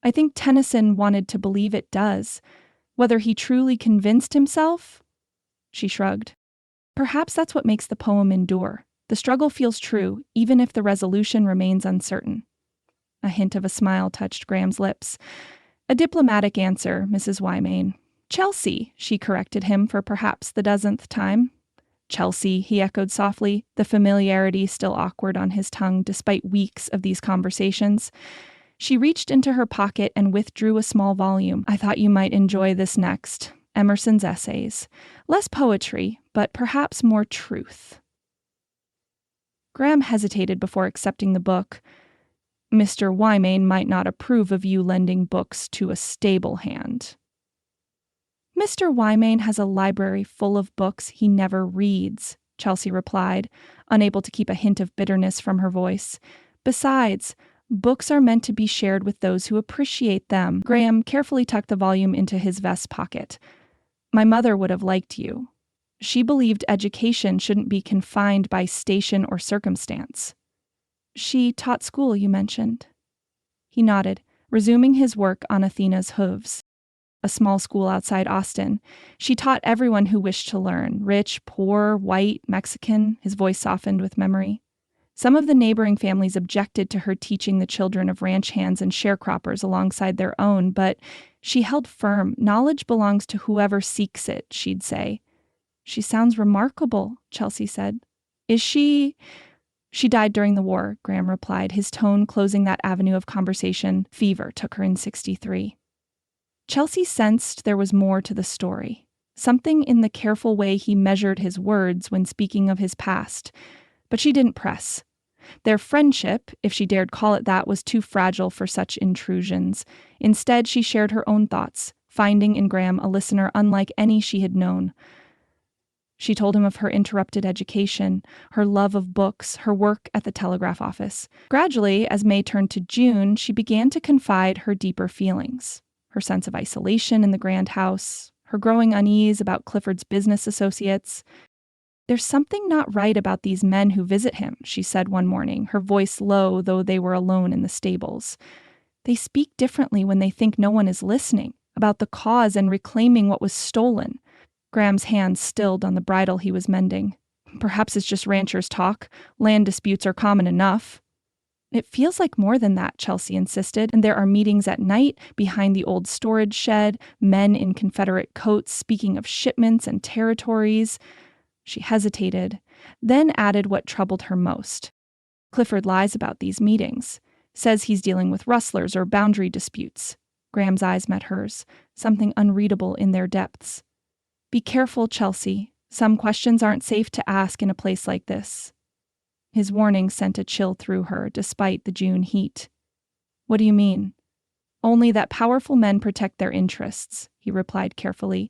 "I think Tennyson wanted to believe it does. Whether he truly convinced himself?" She shrugged. "Perhaps that's what makes the poem endure. The struggle feels true, even if the resolution remains uncertain." A hint of a smile touched Graham's lips. "A diplomatic answer, Mrs. Wymain." "Chelsea," she corrected him for perhaps the dozenth time. "Chelsea," he echoed softly, the familiarity still awkward on his tongue despite weeks of these conversations. She reached into her pocket and withdrew a small volume. "I thought you might enjoy this next. Emerson's Essays. Less poetry, but perhaps more truth." Graham hesitated before accepting the book. "Mr. Wymain might not approve of you lending books to a stable hand." "Mr. Wymain has a library full of books he never reads," Chelsea replied, unable to keep a hint of bitterness from her voice. "Besides, books are meant to be shared with those who appreciate them." Graham carefully tucked the volume into his vest pocket. "My mother would have liked you. She believed education shouldn't be confined by station or circumstance." "She taught school, you mentioned." He nodded, resuming his work on Athena's hooves. "A small school outside Austin. She taught everyone who wished to learn, rich, poor, white, Mexican." His voice softened with memory. Some of the neighboring families objected to her teaching the children of ranch hands and sharecroppers alongside their own, but she held firm. "Knowledge belongs to whoever seeks it," she'd say. "She sounds remarkable," Chelsea said. Is she? She died during the war, Graham replied, his tone closing that avenue of conversation. Fever took her in 63. Chelsea sensed there was more to the story. Something in the careful way he measured his words when speaking of his past. But she didn't press. Their friendship, if she dared call it that, was too fragile for such intrusions. Instead, she shared her own thoughts, finding in Graham a listener unlike any she had known. She told him of her interrupted education, her love of books, her work at the telegraph office. Gradually, as May turned to June, she began to confide her deeper feelings. Her sense of isolation in the grand house, her growing unease about Clifford's business associates. "There's something not right about these men who visit him," she said one morning, her voice low though they were alone in the stables. "They speak differently when they think no one is listening, about the cause and reclaiming what was stolen." Graham's hand stilled on the bridle he was mending. "Perhaps it's just ranchers' talk. Land disputes are common enough." "It feels like more than that," Chelsea insisted, "and there are meetings at night behind the old storage shed, men in Confederate coats speaking of shipments and territories." She hesitated, then added what troubled her most. "Clifford lies about these meetings, says he's dealing with rustlers or boundary disputes." Graham's eyes met hers, something unreadable in their depths. "Be careful, Chelsea. Some questions aren't safe to ask in a place like this." His warning sent a chill through her, despite the June heat. "What do you mean?" "Only that powerful men protect their interests," he replied carefully.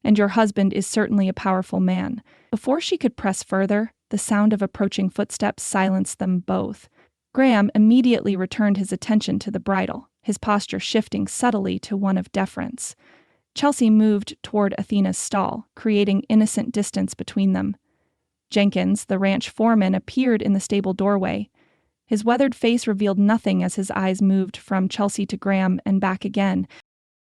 "And your husband is certainly a powerful man." Before she could press further, the sound of approaching footsteps silenced them both. Graham immediately returned his attention to the bridle, his posture shifting subtly to one of deference. Chelsea moved toward Athena's stall, creating innocent distance between them. Jenkins, the ranch foreman, appeared in the stable doorway. His weathered face revealed nothing as his eyes moved from Chelsea to Graham and back again.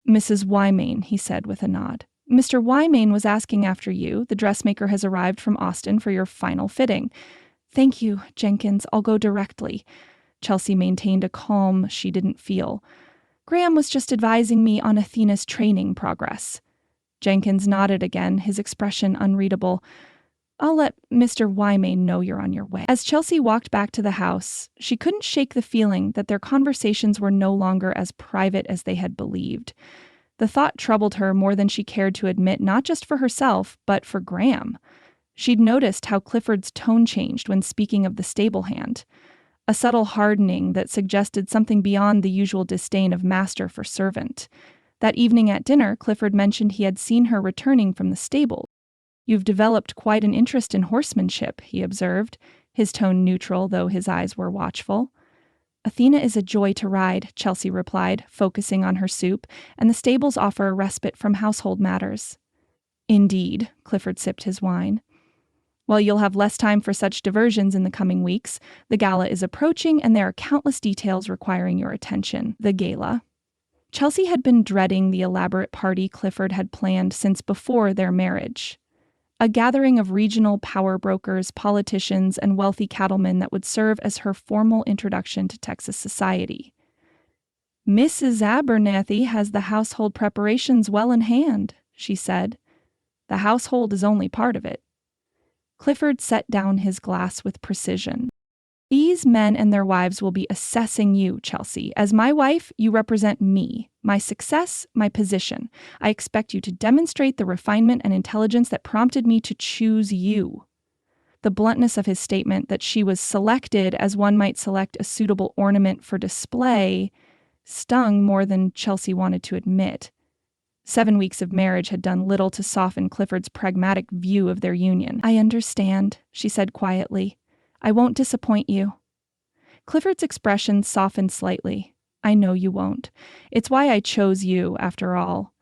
"Mrs. Wymain," he said with a nod. "Mr. Wymain was asking after you. The dressmaker has arrived from Austin for your final fitting." "Thank you, Jenkins. I'll go directly." Chelsea maintained a calm she didn't feel. "Graham was just advising me on Athena's training progress." Jenkins nodded again, his expression unreadable. "I'll let Mr. Wymain know you're on your way." As Chelsea walked back to the house, she couldn't shake the feeling that their conversations were no longer as private as they had believed. The thought troubled her more than she cared to admit, not just for herself, but for Graham. She'd noticed how Clifford's tone changed when speaking of the stable hand. A subtle hardening that suggested something beyond the usual disdain of master for servant. That evening at dinner, Clifford mentioned he had seen her returning from the stable. "You've developed quite an interest in horsemanship," he observed, his tone neutral, though his eyes were watchful. "Athena is a joy to ride," Chelsea replied, focusing on her soup, "and the stables offer a respite from household matters." "Indeed," Clifford sipped his wine. "Well, you'll have less time for such diversions in the coming weeks. The gala is approaching, and there are countless details requiring your attention." The gala. Chelsea had been dreading the elaborate party Clifford had planned since before their marriage. A gathering of regional power brokers, politicians, and wealthy cattlemen that would serve as her formal introduction to Texas society. "Mrs. Abernathy has the household preparations well in hand," she said. "The household is only part of it." Clifford set down his glass with precision. "These men and their wives will be assessing you, Chelsea. As my wife, you represent me, my success, my position. I expect you to demonstrate the refinement and intelligence that prompted me to choose you." The bluntness of his statement that she was selected as one might select a suitable ornament for display stung more than Chelsea wanted to admit. 7 weeks of marriage had done little to soften Clifford's pragmatic view of their union. "I understand," she said quietly. "I won't disappoint you." Clifford's expression softened slightly. "I know you won't. It's why I chose you, after all."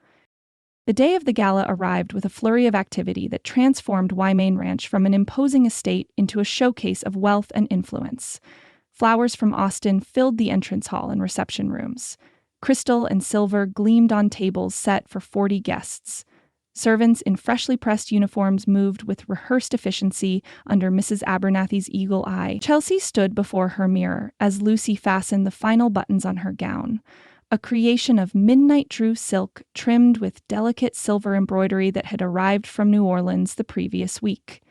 The day of the gala arrived with a flurry of activity that transformed Wymain Ranch from an imposing estate into a showcase of wealth and influence. Flowers from Austin filled the entrance hall and reception rooms. Crystal and silver gleamed on tables set for 40 guests. Servants in freshly pressed uniforms moved with rehearsed efficiency under Mrs. Abernathy's eagle eye. Chelsea stood before her mirror as Lucy fastened the final buttons on her gown, a creation of midnight drew silk trimmed with delicate silver embroidery that had arrived from New Orleans the previous week.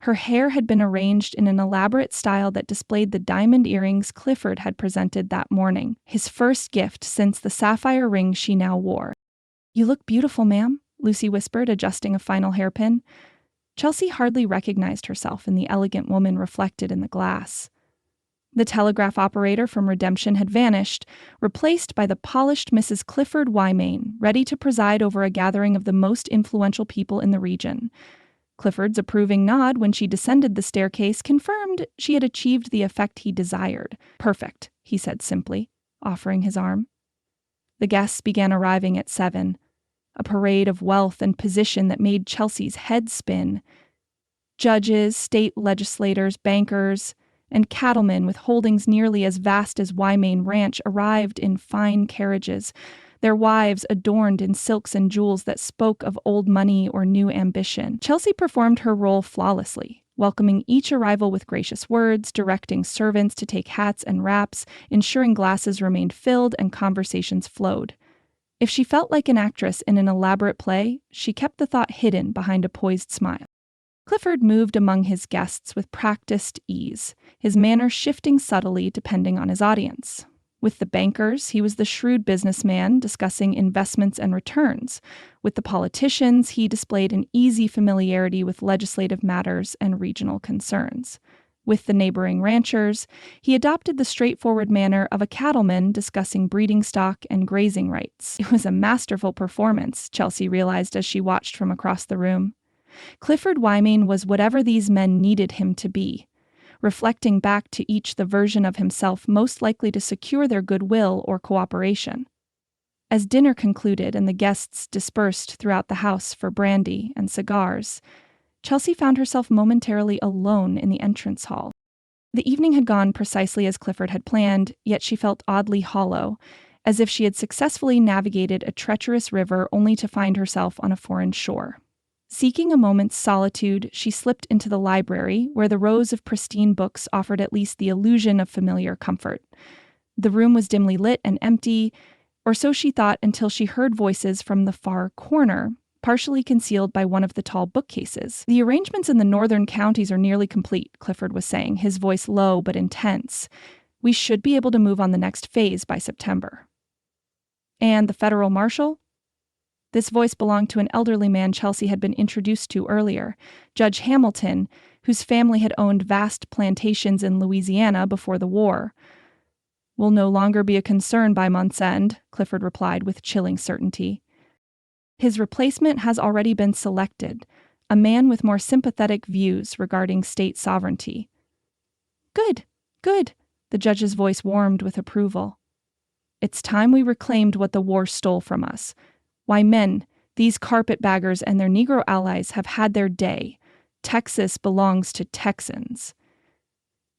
Her hair had been arranged in an elaborate style that displayed the diamond earrings Clifford had presented that morning, his first gift since the sapphire ring she now wore. "You look beautiful, ma'am," Lucy whispered, adjusting a final hairpin. Chelsea hardly recognized herself in the elegant woman reflected in the glass. The telegraph operator from Redemption had vanished, replaced by the polished Mrs. Clifford Wymain, ready to preside over a gathering of the most influential people in the region. Clifford's approving nod when she descended the staircase confirmed she had achieved the effect he desired. "Perfect," he said simply, offering his arm. The guests began arriving at 7, a parade of wealth and position that made Chelsea's head spin. Judges, state legislators, bankers, and cattlemen with holdings nearly as vast as Wymain Ranch arrived in fine carriages, their wives adorned in silks and jewels that spoke of old money or new ambition. Chelsea performed her role flawlessly, welcoming each arrival with gracious words, directing servants to take hats and wraps, ensuring glasses remained filled and conversations flowed. If she felt like an actress in an elaborate play, she kept the thought hidden behind a poised smile. Clifford moved among his guests with practiced ease, his manner shifting subtly depending on his audience. With the bankers, he was the shrewd businessman discussing investments and returns. With the politicians, he displayed an easy familiarity with legislative matters and regional concerns. With the neighboring ranchers, he adopted the straightforward manner of a cattleman discussing breeding stock and grazing rights. It was a masterful performance, Chelsea realized as she watched from across the room. Clifford Wymain was whatever these men needed him to be, reflecting back to each the version of himself most likely to secure their goodwill or cooperation. As dinner concluded and the guests dispersed throughout the house for brandy and cigars, Chelsea found herself momentarily alone in the entrance hall. The evening had gone precisely as Clifford had planned, yet she felt oddly hollow, as if she had successfully navigated a treacherous river only to find herself on a foreign shore. Seeking a moment's solitude, she slipped into the library, where the rows of pristine books offered at least the illusion of familiar comfort. The room was dimly lit and empty, or so she thought until she heard voices from the far corner, partially concealed by one of the tall bookcases. "The arrangements in the northern counties are nearly complete," Clifford was saying, his voice low but intense. "We should be able to move on the next phase by September." "And the federal marshal?" This voice belonged to an elderly man Chelsea had been introduced to earlier, Judge Hamilton, whose family had owned vast plantations in Louisiana before the war. "Will no longer be a concern by month's end," Clifford replied with chilling certainty. "His replacement has already been selected, a man with more sympathetic views regarding state sovereignty." "Good, good," the judge's voice warmed with approval. "It's time we reclaimed what the war stole from us. Why, men, these carpetbaggers and their Negro allies have had their day. Texas belongs to Texans."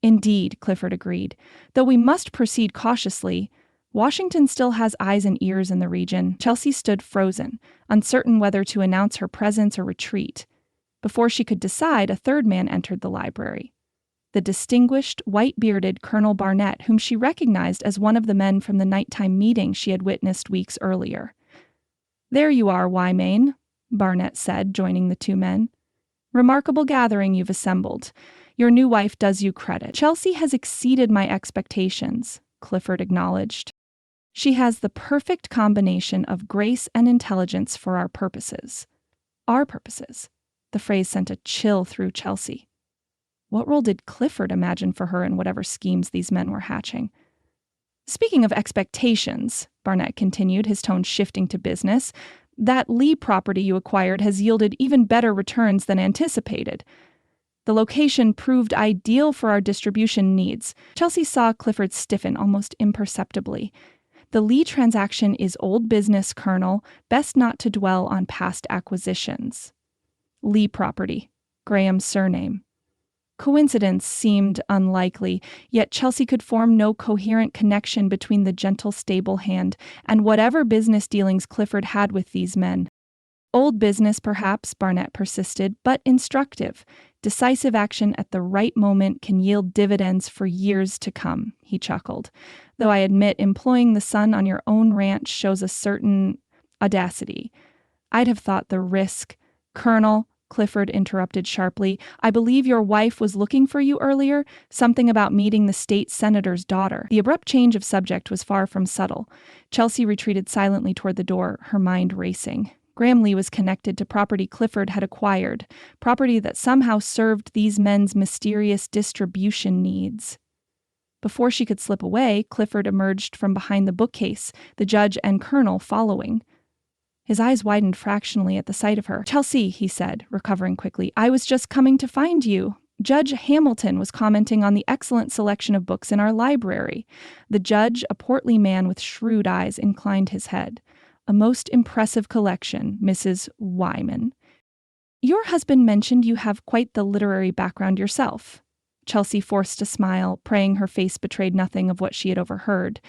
"Indeed," Clifford agreed. "Though we must proceed cautiously. Washington still has eyes and ears in the region." Chelsea stood frozen, uncertain whether to announce her presence or retreat. Before she could decide, a third man entered the library. The distinguished, white-bearded Colonel Barnett, whom she recognized as one of the men from the nighttime meeting she had witnessed weeks earlier. "There you are, Wymain," Barnett said, joining the two men. "Remarkable gathering you've assembled. Your new wife does you credit." "Chelsea has exceeded my expectations," Clifford acknowledged. "She has the perfect combination of grace and intelligence for our purposes." Our purposes. The phrase sent a chill through Chelsea. What role did Clifford imagine for her in whatever schemes these men were hatching? "Speaking of expectations," Barnett continued, his tone shifting to business, "that Lee property you acquired has yielded even better returns than anticipated. The location proved ideal for our distribution needs." Chelsea saw Clifford stiffen almost imperceptibly. "The Lee transaction is old business, Colonel. Best not to dwell on past acquisitions." Lee property, Graham's surname. Coincidence seemed unlikely, yet Chelsea could form no coherent connection between the gentle stable hand and whatever business dealings Clifford had with these men. "Old business, perhaps," Barnett persisted, "but instructive. Decisive action at the right moment can yield dividends for years to come," he chuckled. "Though I admit employing the son on your own ranch shows a certain audacity. I'd have thought the risk—" "Colonel," Clifford interrupted sharply. "I believe your wife was looking for you earlier, something about meeting the state senator's daughter." The abrupt change of subject was far from subtle. Chelsea retreated silently toward the door, her mind racing. Graham Lee was connected to property Clifford had acquired, property that somehow served these men's mysterious distribution needs. Before she could slip away, Clifford emerged from behind the bookcase, the judge and Colonel following. His eyes widened fractionally at the sight of her. "Chelsea," he said, recovering quickly, "I was just coming to find you. Judge Hamilton was commenting on the excellent selection of books in our library." The judge, a portly man with shrewd eyes, inclined his head. "A most impressive collection, Mrs. Wyman. Your husband mentioned you have quite the literary background yourself." Chelsea forced a smile, praying her face betrayed nothing of what she had overheard.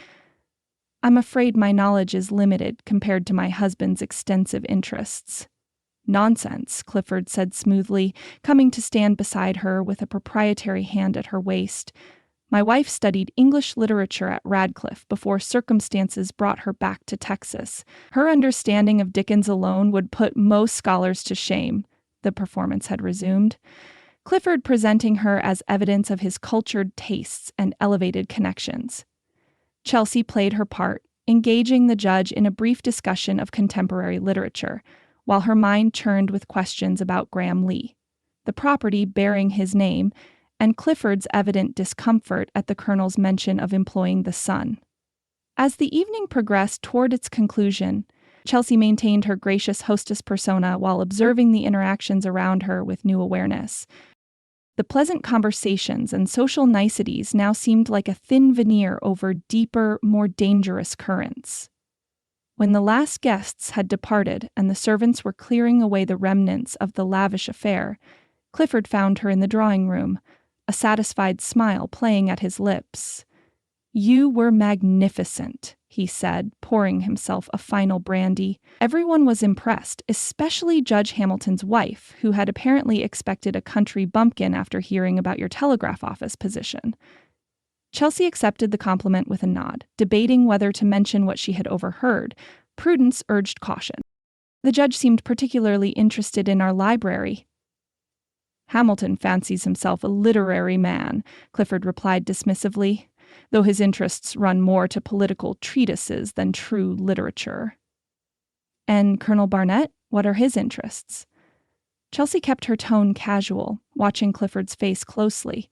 "I'm afraid my knowledge is limited compared to my husband's extensive interests." "Nonsense," Clifford said smoothly, coming to stand beside her with a proprietary hand at her waist. "My wife studied English literature at Radcliffe before circumstances brought her back to Texas. Her understanding of Dickens alone would put most scholars to shame," the performance had resumed. Clifford presenting her as evidence of his cultured tastes and elevated connections. Chelsea played her part, engaging the judge in a brief discussion of contemporary literature, while her mind churned with questions about Graham Lee, the property bearing his name, and Clifford's evident discomfort at the Colonel's mention of employing the son. As the evening progressed toward its conclusion, Chelsea maintained her gracious hostess persona while observing the interactions around her with new awareness. The pleasant conversations and social niceties now seemed like a thin veneer over deeper, more dangerous currents. When the last guests had departed and the servants were clearing away the remnants of the lavish affair, Clifford found her in the drawing room, a satisfied smile playing at his lips. "You were magnificent," he said, pouring himself a final brandy. Everyone was impressed, especially Judge Hamilton's wife, who had apparently expected a country bumpkin after hearing about your telegraph office position. Chelsea accepted the compliment with a nod, debating whether to mention what she had overheard. Prudence urged caution. "The judge seemed particularly interested in our library." "Hamilton fancies himself a literary man," Clifford replied dismissively, "though his interests run more to political treatises than true literature." "And Colonel Barnett, what are his interests?" Chelsea kept her tone casual, watching Clifford's face closely.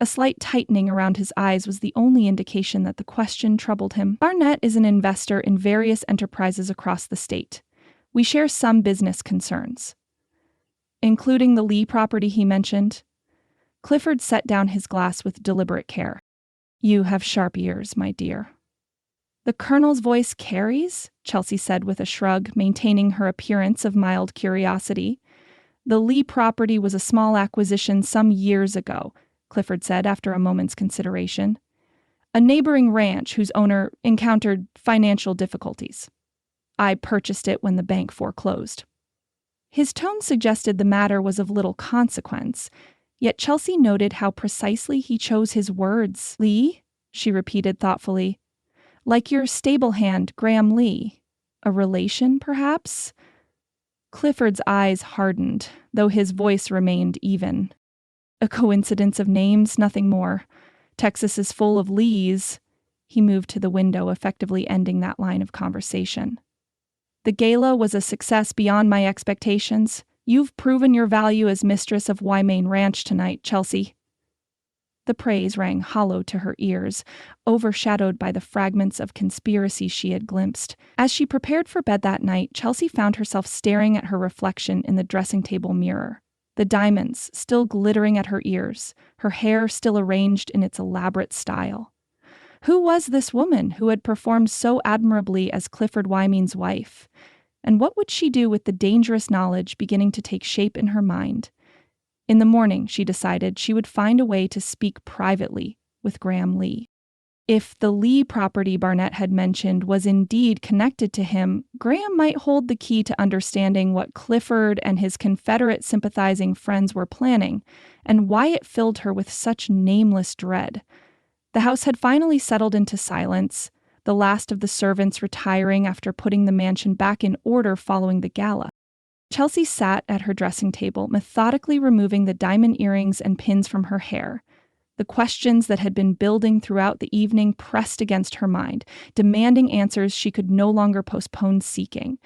A slight tightening around his eyes was the only indication that the question troubled him. "Barnett is an investor in various enterprises across the state. We share some business concerns." "Including the Lee property he mentioned?" Clifford set down his glass with deliberate care. "You have sharp ears, my dear." "The Colonel's voice carries?" Chelsea said with a shrug, maintaining her appearance of mild curiosity. "The Lee property was a small acquisition some years ago," Clifford said after a moment's consideration. "A neighboring ranch whose owner encountered financial difficulties. I purchased it when the bank foreclosed." His tone suggested the matter was of little consequence, yet Chelsea noted how precisely he chose his words. "Lee?" she repeated thoughtfully. "Like your stable hand, Graham Lee. A relation, perhaps?" Clifford's eyes hardened, though his voice remained even. "A coincidence of names, nothing more. Texas is full of Lees." He moved to the window, effectively ending that line of conversation. "The gala was a success beyond my expectations. You've proven your value as mistress of Wymain Ranch tonight, Chelsea." The praise rang hollow to her ears, overshadowed by the fragments of conspiracy she had glimpsed. As she prepared for bed that night, Chelsea found herself staring at her reflection in the dressing table mirror. The diamonds still glittering at her ears, her hair still arranged in its elaborate style. Who was this woman who had performed so admirably as Clifford Wyman's wife? And what would she do with the dangerous knowledge beginning to take shape in her mind? In the morning, she decided she would find a way to speak privately with Graham Lee. If the Lee property Barnett had mentioned was indeed connected to him, Graham might hold the key to understanding what Clifford and his Confederate sympathizing friends were planning, and why it filled her with such nameless dread. The house had finally settled into silence, the last of the servants retiring after putting the mansion back in order following the gala. Chelsea sat at her dressing table, methodically removing the diamond earrings and pins from her hair. The questions that had been building throughout the evening pressed against her mind, demanding answers she could no longer postpone seeking.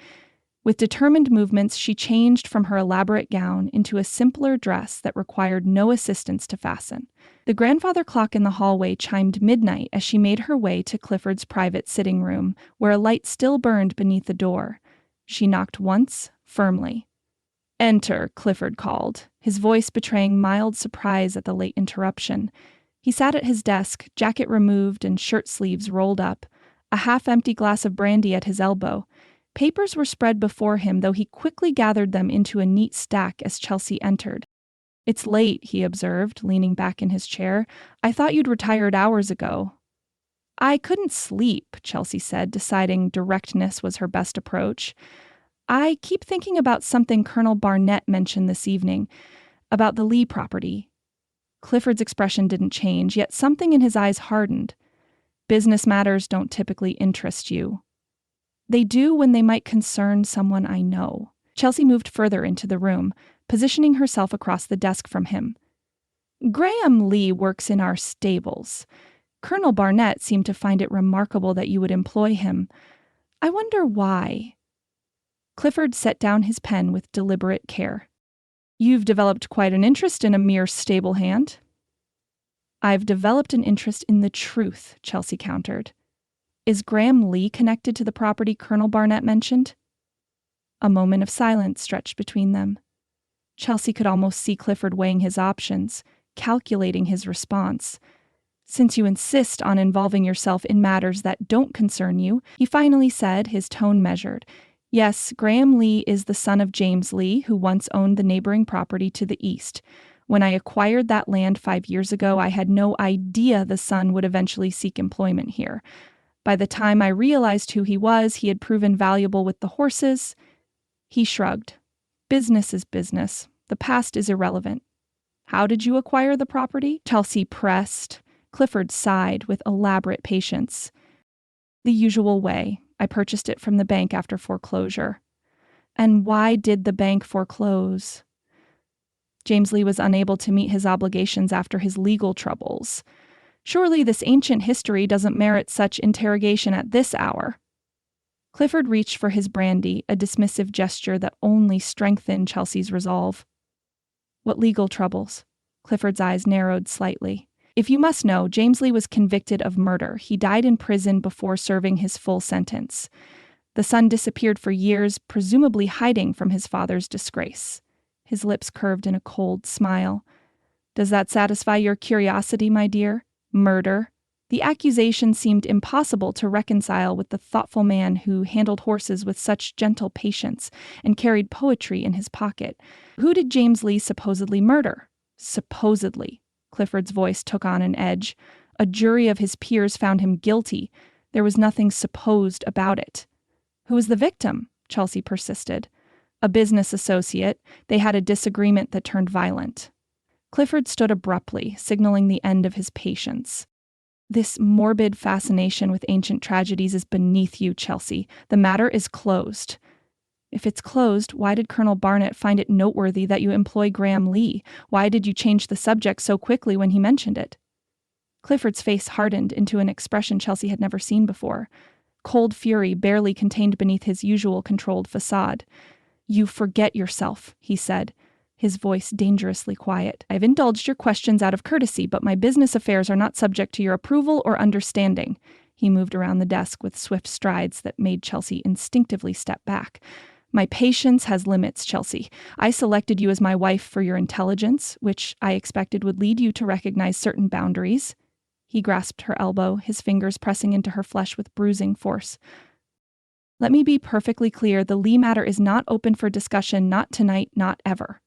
With determined movements, she changed from her elaborate gown into a simpler dress that required no assistance to fasten. The grandfather clock in the hallway chimed midnight as she made her way to Clifford's private sitting room, where a light still burned beneath the door. She knocked once, firmly. "Enter," Clifford called, his voice betraying mild surprise at the late interruption. He sat at his desk, jacket removed and shirt sleeves rolled up, a half-empty glass of brandy at his elbow. Papers were spread before him, though he quickly gathered them into a neat stack as Chelsea entered. "It's late," he observed, leaning back in his chair. "I thought you'd retired hours ago." "I couldn't sleep," Chelsea said, deciding directness was her best approach. "I keep thinking about something Colonel Barnett mentioned this evening, about the Lee property." Clifford's expression didn't change, yet something in his eyes hardened. "Business matters don't typically interest you." "They do when they might concern someone I know." Chelsea moved further into the room, positioning herself across the desk from him. "Graham Lee works in our stables. Colonel Barnett seemed to find it remarkable that you would employ him. I wonder why." Clifford set down his pen with deliberate care. "You've developed quite an interest in a mere stable hand." "I've developed an interest in the truth," Chelsea countered. "Is Graham Lee connected to the property Colonel Barnett mentioned?" A moment of silence stretched between them. Chelsea could almost see Clifford weighing his options, calculating his response. "Since you insist on involving yourself in matters that don't concern you," he finally said, his tone measured. "Yes, Graham Lee is the son of James Lee, who once owned the neighboring property to the east. When I acquired that land 5 years ago, I had no idea the son would eventually seek employment here. By the time I realized who he was, he had proven valuable with the horses." He shrugged. "Business is business. The past is irrelevant." "How did you acquire the property?" Chelsea pressed. Clifford sighed with elaborate patience. "The usual way. I purchased it from the bank after foreclosure." "And why did the bank foreclose?" "James Lee was unable to meet his obligations after his legal troubles. Surely this ancient history doesn't merit such interrogation at this hour." Clifford reached for his brandy, a dismissive gesture that only strengthened Chelsea's resolve. "What legal troubles?" Clifford's eyes narrowed slightly. "If you must know, James Lee was convicted of murder. He died in prison before serving his full sentence. The son disappeared for years, presumably hiding from his father's disgrace." His lips curved in a cold smile. "Does that satisfy your curiosity, my dear? Murder." The accusation seemed impossible to reconcile with the thoughtful man who handled horses with such gentle patience and carried poetry in his pocket. "Who did James Lee supposedly murder?" "Supposedly." Clifford's voice took on an edge. "A jury of his peers found him guilty. There was nothing supposed about it." "Who was the victim?" Chelsea persisted. "A business associate. They had a disagreement that turned violent." Clifford stood abruptly, signaling the end of his patience. "This morbid fascination with ancient tragedies is beneath you, Chelsea. The matter is closed." "If it's closed, why did Colonel Barnett find it noteworthy that you employ Graham Lee? Why did you change the subject so quickly when he mentioned it?" Clifford's face hardened into an expression Chelsea had never seen before. Cold fury barely contained beneath his usual controlled facade. "You forget yourself," he said, his voice dangerously quiet. "I've indulged your questions out of courtesy, but my business affairs are not subject to your approval or understanding." He moved around the desk with swift strides that made Chelsea instinctively step back. "My patience has limits, Chelsea. I selected you as my wife for your intelligence, which I expected would lead you to recognize certain boundaries." He grasped her elbow, his fingers pressing into her flesh with bruising force. "Let me be perfectly clear, the Lee matter is not open for discussion, not tonight, not ever."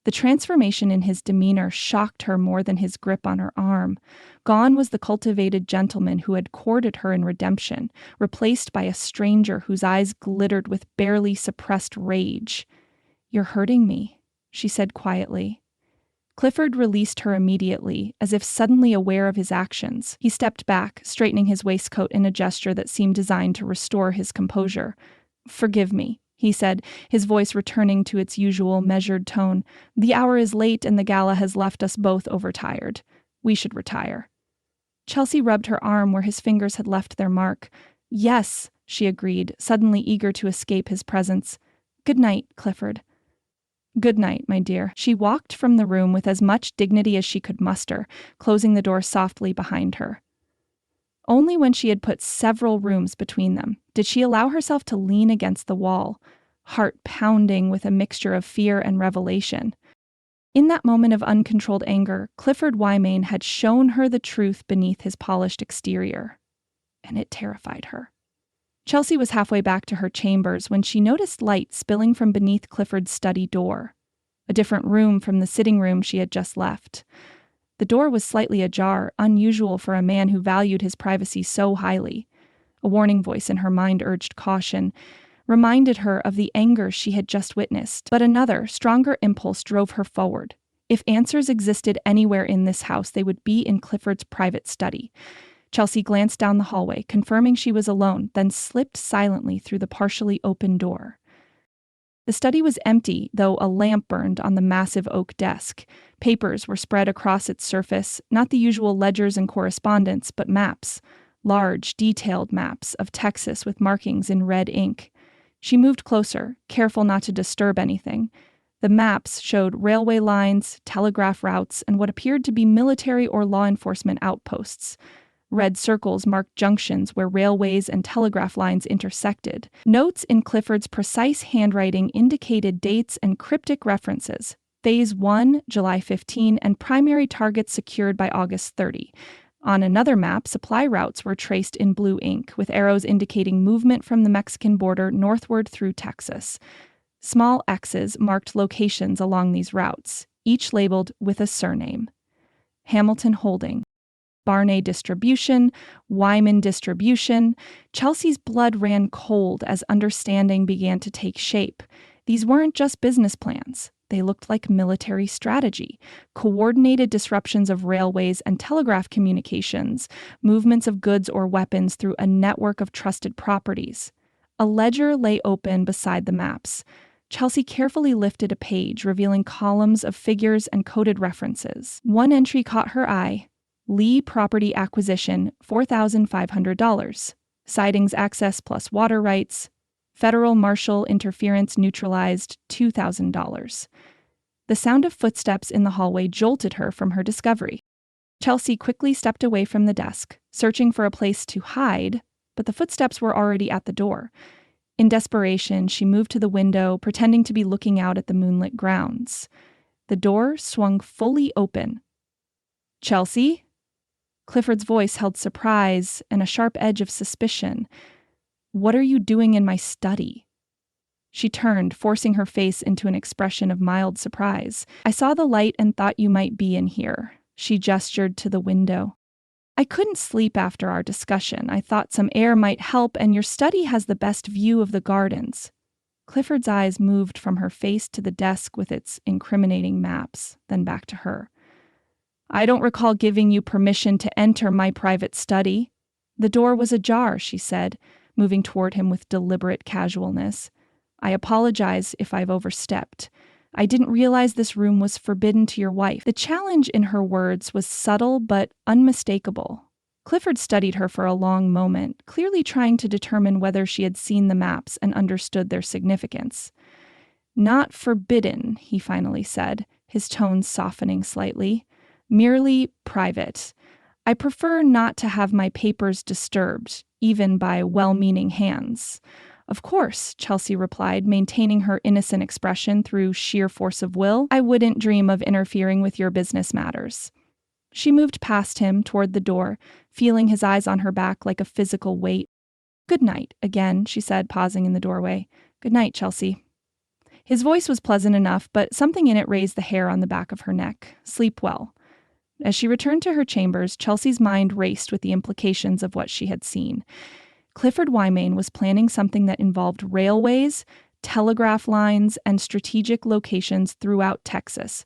The transformation in his demeanor shocked her more than his grip on her arm. Gone was the cultivated gentleman who had courted her in redemption, replaced by a stranger whose eyes glittered with barely suppressed rage. "You're hurting me," she said quietly. Clifford released her immediately, as if suddenly aware of his actions. He stepped back, straightening his waistcoat in a gesture that seemed designed to restore his composure. "Forgive me." he said, his voice returning to its usual measured tone. "The hour is late and the gala has left us both overtired. We should retire." Chelsea rubbed her arm where his fingers had left their mark. "Yes," she agreed, suddenly eager to escape his presence. "Good night, Clifford." "Good night, my dear." She walked from the room with as much dignity as she could muster, closing the door softly behind her. Only when she had put several rooms between them did she allow herself to lean against the wall, heart pounding with a mixture of fear and revelation. In that moment of uncontrolled anger, Clifford Wymain had shown her the truth beneath his polished exterior, and it terrified her. Chelsea was halfway back to her chambers when she noticed light spilling from beneath Clifford's study door, a different room from the sitting room she had just left. The door was slightly ajar, unusual for a man who valued his privacy so highly. A warning voice in her mind urged caution, reminded her of the anger she had just witnessed, but another, stronger impulse drove her forward. If answers existed anywhere in this house, they would be in Clifford's private study. Chelsea glanced down the hallway, confirming she was alone, then slipped silently through the partially open door. The study was empty, though a lamp burned on the massive oak desk. Papers were spread across its surface, not the usual ledgers and correspondence, but maps. Large, detailed maps of Texas with markings in red ink. She moved closer, careful not to disturb anything. The maps showed railway lines, telegraph routes, and what appeared to be military or law enforcement outposts. Red circles marked junctions where railways and telegraph lines intersected. Notes in Clifford's precise handwriting indicated dates and cryptic references. Phase 1, July 15, and primary targets secured by August 30. On another map, supply routes were traced in blue ink, with arrows indicating movement from the Mexican border northward through Texas. Small X's marked locations along these routes, each labeled with a surname. Hamilton Holding, Barney Distribution, Wyman Distribution. Chelsea's blood ran cold as understanding began to take shape. These weren't just business plans. They looked like military strategy, coordinated disruptions of railways and telegraph communications, movements of goods or weapons through a network of trusted properties. A ledger lay open beside the maps. Chelsea carefully lifted a page, revealing columns of figures and coded references. One entry caught her eye. Lee Property Acquisition, $4,500. Sidings access plus water rights. Federal Marshal Interference neutralized, $2,000. The sound of footsteps in the hallway jolted her from her discovery. Chelsea quickly stepped away from the desk, searching for a place to hide, but the footsteps were already at the door. In desperation, she moved to the window, pretending to be looking out at the moonlit grounds. The door swung fully open. "Chelsea?" Clifford's voice held surprise and a sharp edge of suspicion. "What are you doing in my study?" She turned, forcing her face into an expression of mild surprise. "I saw the light and thought you might be in here." She gestured to the window. "I couldn't sleep after our discussion. I thought some air might help, and your study has the best view of the gardens." Clifford's eyes moved from her face to the desk with its incriminating maps, then back to her. "I don't recall giving you permission to enter my private study." "The door was ajar," she said, moving toward him with deliberate casualness. "I apologize if I've overstepped. I didn't realize this room was forbidden to your wife." The challenge in her words was subtle but unmistakable. Clifford studied her for a long moment, clearly trying to determine whether she had seen the maps and understood their significance. "Not forbidden," he finally said, his tone softening slightly. "Merely private. I prefer not to have my papers disturbed, even by well-meaning hands." "Of course," Chelsea replied, maintaining her innocent expression through sheer force of will. "I wouldn't dream of interfering with your business matters." She moved past him toward the door, feeling his eyes on her back like a physical weight. "Good night, again," she said, pausing in the doorway. "Good night, Chelsea." His voice was pleasant enough, but something in it raised the hair on the back of her neck. "Sleep well." As she returned to her chambers, Chelsea's mind raced with the implications of what she had seen. Clifford Wymain was planning something that involved railways, telegraph lines, and strategic locations throughout Texas.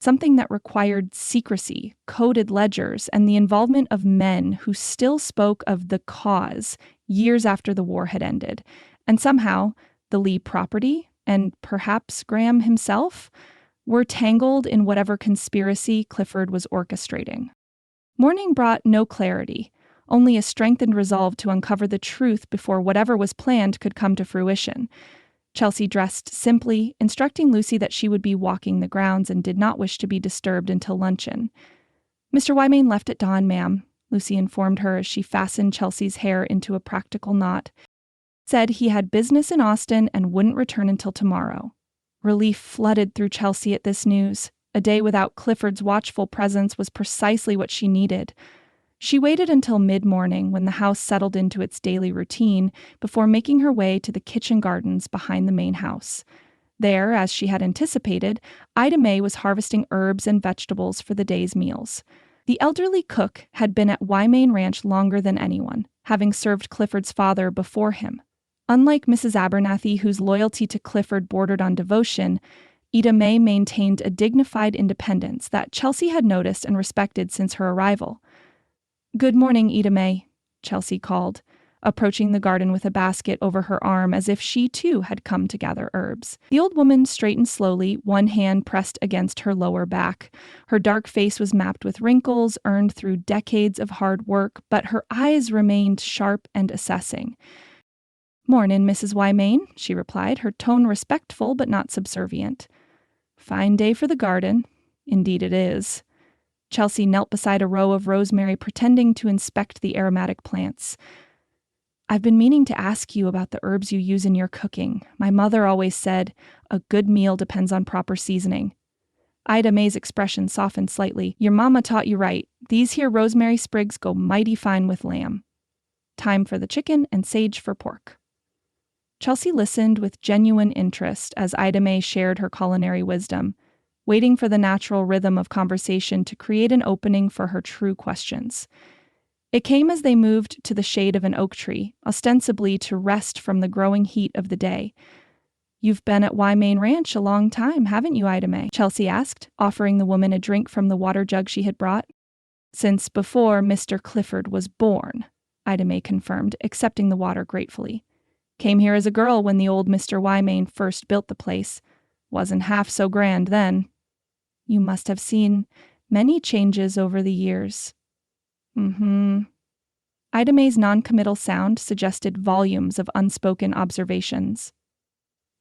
Something that required secrecy, coded ledgers, and the involvement of men who still spoke of the cause years after the war had ended. And somehow, the Lee property, and perhaps Graham himself, were tangled in whatever conspiracy Clifford was orchestrating. Morning brought no clarity, only a strengthened resolve to uncover the truth before whatever was planned could come to fruition. Chelsea dressed simply, instructing Lucy that she would be walking the grounds and did not wish to be disturbed until luncheon. "Mr. Wymain left at dawn, ma'am," Lucy informed her as she fastened Chelsea's hair into a practical knot. "Said he had business in Austin and wouldn't return until tomorrow." Relief flooded through Chelsea at this news. A day without Clifford's watchful presence was precisely what she needed. She waited until mid-morning when the house settled into its daily routine before making her way to the kitchen gardens behind the main house. There, as she had anticipated, Ida May was harvesting herbs and vegetables for the day's meals. The elderly cook had been at Wymain Ranch longer than anyone, having served Clifford's father before him. Unlike Mrs. Abernathy, whose loyalty to Clifford bordered on devotion, Ida May maintained a dignified independence that Chelsea had noticed and respected since her arrival. "Good morning, Ida May," Chelsea called, approaching the garden with a basket over her arm as if she too had come to gather herbs. The old woman straightened slowly, one hand pressed against her lower back. Her dark face was mapped with wrinkles earned through decades of hard work, but her eyes remained sharp and assessing. "Mornin', Mrs. Wymain," she replied, her tone respectful but not subservient. "Fine day for the garden." "Indeed it is." Chelsea knelt beside a row of rosemary, pretending to inspect the aromatic plants. "I've been meaning to ask you about the herbs you use in your cooking. My mother always said, a good meal depends on proper seasoning." Ida May's expression softened slightly. "Your mama taught you right. These here rosemary sprigs go mighty fine with lamb. Time for the chicken and sage for pork." Chelsea listened with genuine interest as Ida May shared her culinary wisdom, waiting for the natural rhythm of conversation to create an opening for her true questions. It came as they moved to the shade of an oak tree, ostensibly to rest from the growing heat of the day. "You've been at Wymain Ranch a long time, haven't you, Ida May?" Chelsea asked, offering the woman a drink from the water jug she had brought. "Since before Mr. Clifford was born," Ida May confirmed, accepting the water gratefully. "Came here as a girl when the old Mr. Wymain first built the place. Wasn't half so grand then." "You must have seen many changes over the years." "Mm-hmm." Ida May's non-committal sound suggested volumes of unspoken observations.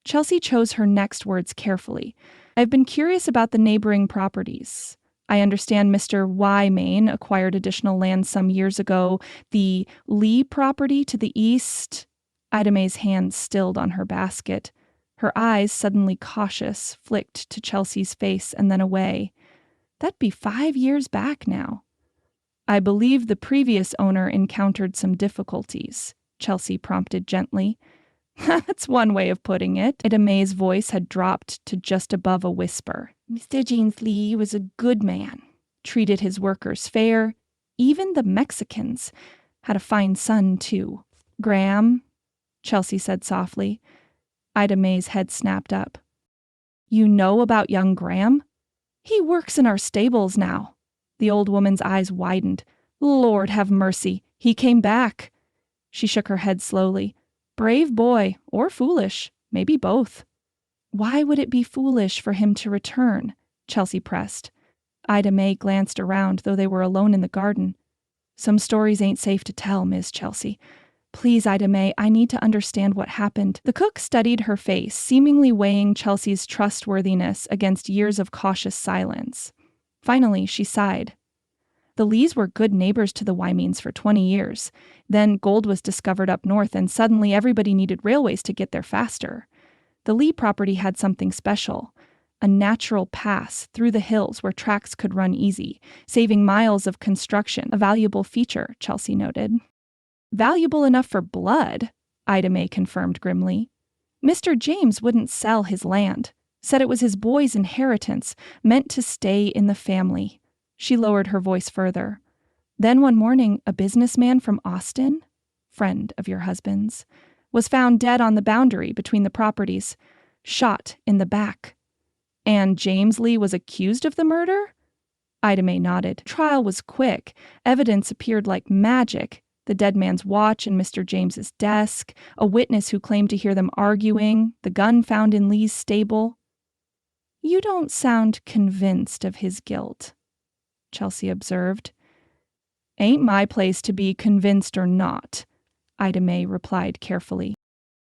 Chelsea chose her next words carefully. "I've been curious about the neighboring properties. I understand Mr. Wymain acquired additional land some years ago. The Lee property to the east." Ida May's hand stilled on her basket. Her eyes, suddenly cautious, flicked to Chelsea's face and then away. "That'd be 5 years back now." "I believe the previous owner encountered some difficulties," Chelsea prompted gently. "That's one way of putting it." Ida May's voice had dropped to just above a whisper. "Mr. James Lee was a good man, treated his workers fair, even the Mexicans. Had a fine son, too." "Graham," Chelsea said softly. Ida May's head snapped up. "You know about young Graham? He works in our stables now." The old woman's eyes widened. "Lord have mercy, he came back." She shook her head slowly. "Brave boy, or foolish, maybe both." "Why would it be foolish for him to return?" Chelsea pressed. Ida May glanced around, though they were alone in the garden. "Some stories ain't safe to tell, Miss Chelsea. Please, Ida May, I need to understand what happened." The cook studied her face, seemingly weighing Chelsea's trustworthiness against years of cautious silence. Finally, she sighed. "The Lees were good neighbors to the Wymains for 20 years. Then gold was discovered up north, and suddenly everybody needed railways to get there faster. The Lee property had something special. A natural pass through the hills where tracks could run easy, saving miles of construction, a valuable feature," Chelsea noted. "Valuable enough for blood," Ida May confirmed grimly. "Mr. James wouldn't sell his land. Said it was his boy's inheritance, meant to stay in the family." She lowered her voice further. "Then one morning, a businessman from Austin, friend of your husband's, was found dead on the boundary between the properties, shot in the back." "And James Lee was accused of the murder?" Ida May nodded. "Trial was quick. Evidence appeared like magic. The dead man's watch in Mr. James's desk, a witness who claimed to hear them arguing, the gun found in Lee's stable. "You don't sound convinced of his guilt," Chelsea observed. "Ain't my place to be convinced or not," Ida May replied carefully.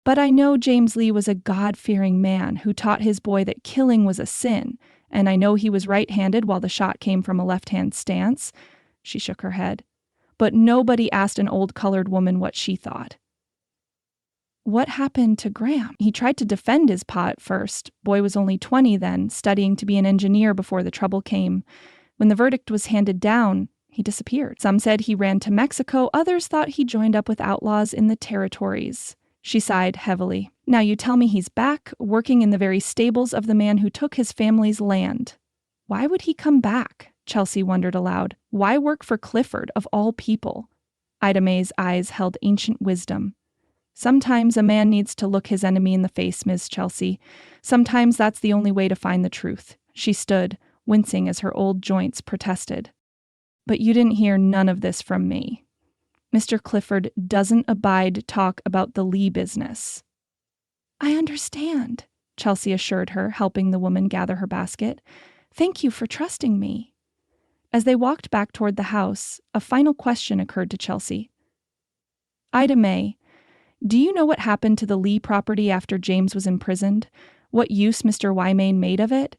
"But I know James Lee was a God-fearing man who taught his boy that killing was a sin, and I know he was right-handed while the shot came from a left-hand stance." She shook her head. "But nobody asked an old colored woman what she thought." "What happened to Graham? He tried to defend his pa at first. Boy was only 20 then, studying to be an engineer before the trouble came. When the verdict was handed down, he disappeared. Some said he ran to Mexico, others thought he joined up with outlaws in the territories." She sighed heavily. "Now you tell me he's back, working in the very stables of the man who took his family's land. Why would he come back?" Chelsea wondered aloud. "Why work for Clifford, of all people?" Ida May's eyes held ancient wisdom. "Sometimes a man needs to look his enemy in the face, Ms. Chelsea. Sometimes that's the only way to find the truth." She stood, wincing as her old joints protested. "But you didn't hear none of this from me. Mr. Clifford doesn't abide talk about the Lee business." "I understand," Chelsea assured her, helping the woman gather her basket. "Thank you for trusting me." As they walked back toward the house, a final question occurred to Chelsea. "Ida May, do you know what happened to the Lee property after James was imprisoned? What use Mr. Wymain made of it?"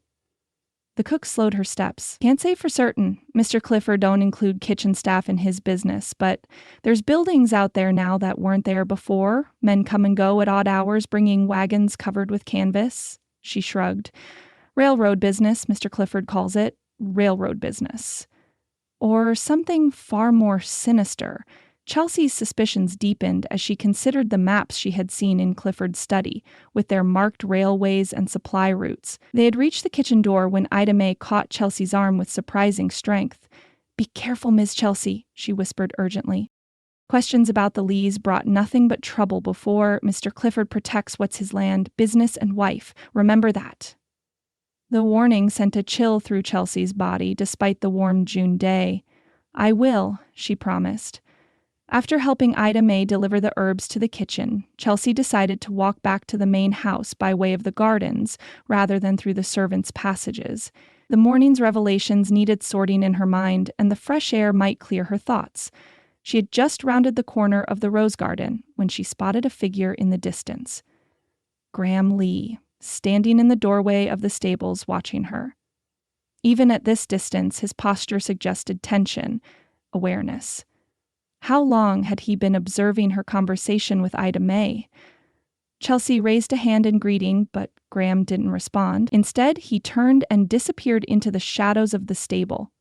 The cook slowed her steps. "Can't say for certain. Mr. Clifford don't include kitchen staff in his business, but there's buildings out there now that weren't there before. Men come and go at odd hours, bringing wagons covered with canvas." She shrugged. "Railroad business, Mr. Clifford calls it. Railroad business." Or something far more sinister. Chelsea's suspicions deepened as she considered the maps she had seen in Clifford's study, with their marked railways and supply routes. They had reached the kitchen door when Ida May caught Chelsea's arm with surprising strength. "Be careful, Miss Chelsea," she whispered urgently. "Questions about the Lees brought nothing but trouble before. Mr. Clifford protects what's his land, business and wife. Remember that." The warning sent a chill through Chelsea's body despite the warm June day. "I will," she promised. After helping Ida May deliver the herbs to the kitchen, Chelsea decided to walk back to the main house by way of the gardens rather than through the servants' passages. The morning's revelations needed sorting in her mind, and the fresh air might clear her thoughts. She had just rounded the corner of the rose garden when she spotted a figure in the distance. Graham Lee, standing in the doorway of the stables watching her. Even at this distance, his posture suggested tension, awareness. How long had he been observing her conversation with Ida May? Chelsea raised a hand in greeting, but Graham didn't respond. Instead, he turned and disappeared into the shadows of the stable.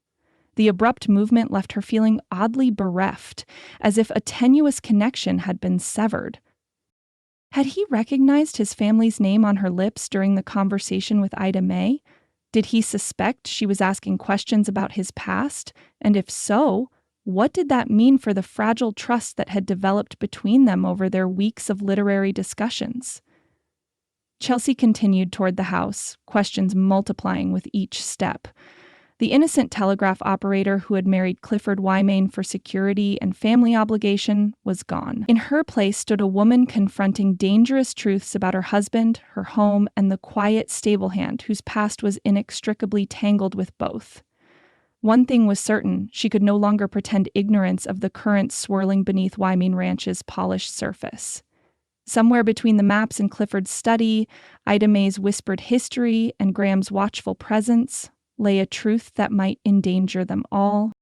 The abrupt movement left her feeling oddly bereft, as if a tenuous connection had been severed. Had he recognized his family's name on her lips during the conversation with Ida May? Did he suspect she was asking questions about his past? And if so, what did that mean for the fragile trust that had developed between them over their weeks of literary discussions? Chelsea continued toward the house, questions multiplying with each step. The innocent telegraph operator who had married Clifford Wymain for security and family obligation was gone. In her place stood a woman confronting dangerous truths about her husband, her home, and the quiet stable hand whose past was inextricably tangled with both. One thing was certain, she could no longer pretend ignorance of the currents swirling beneath Wymain Ranch's polished surface. Somewhere between the maps in Clifford's study, Ida May's whispered history, and Graham's watchful presence lay a truth that might endanger them all.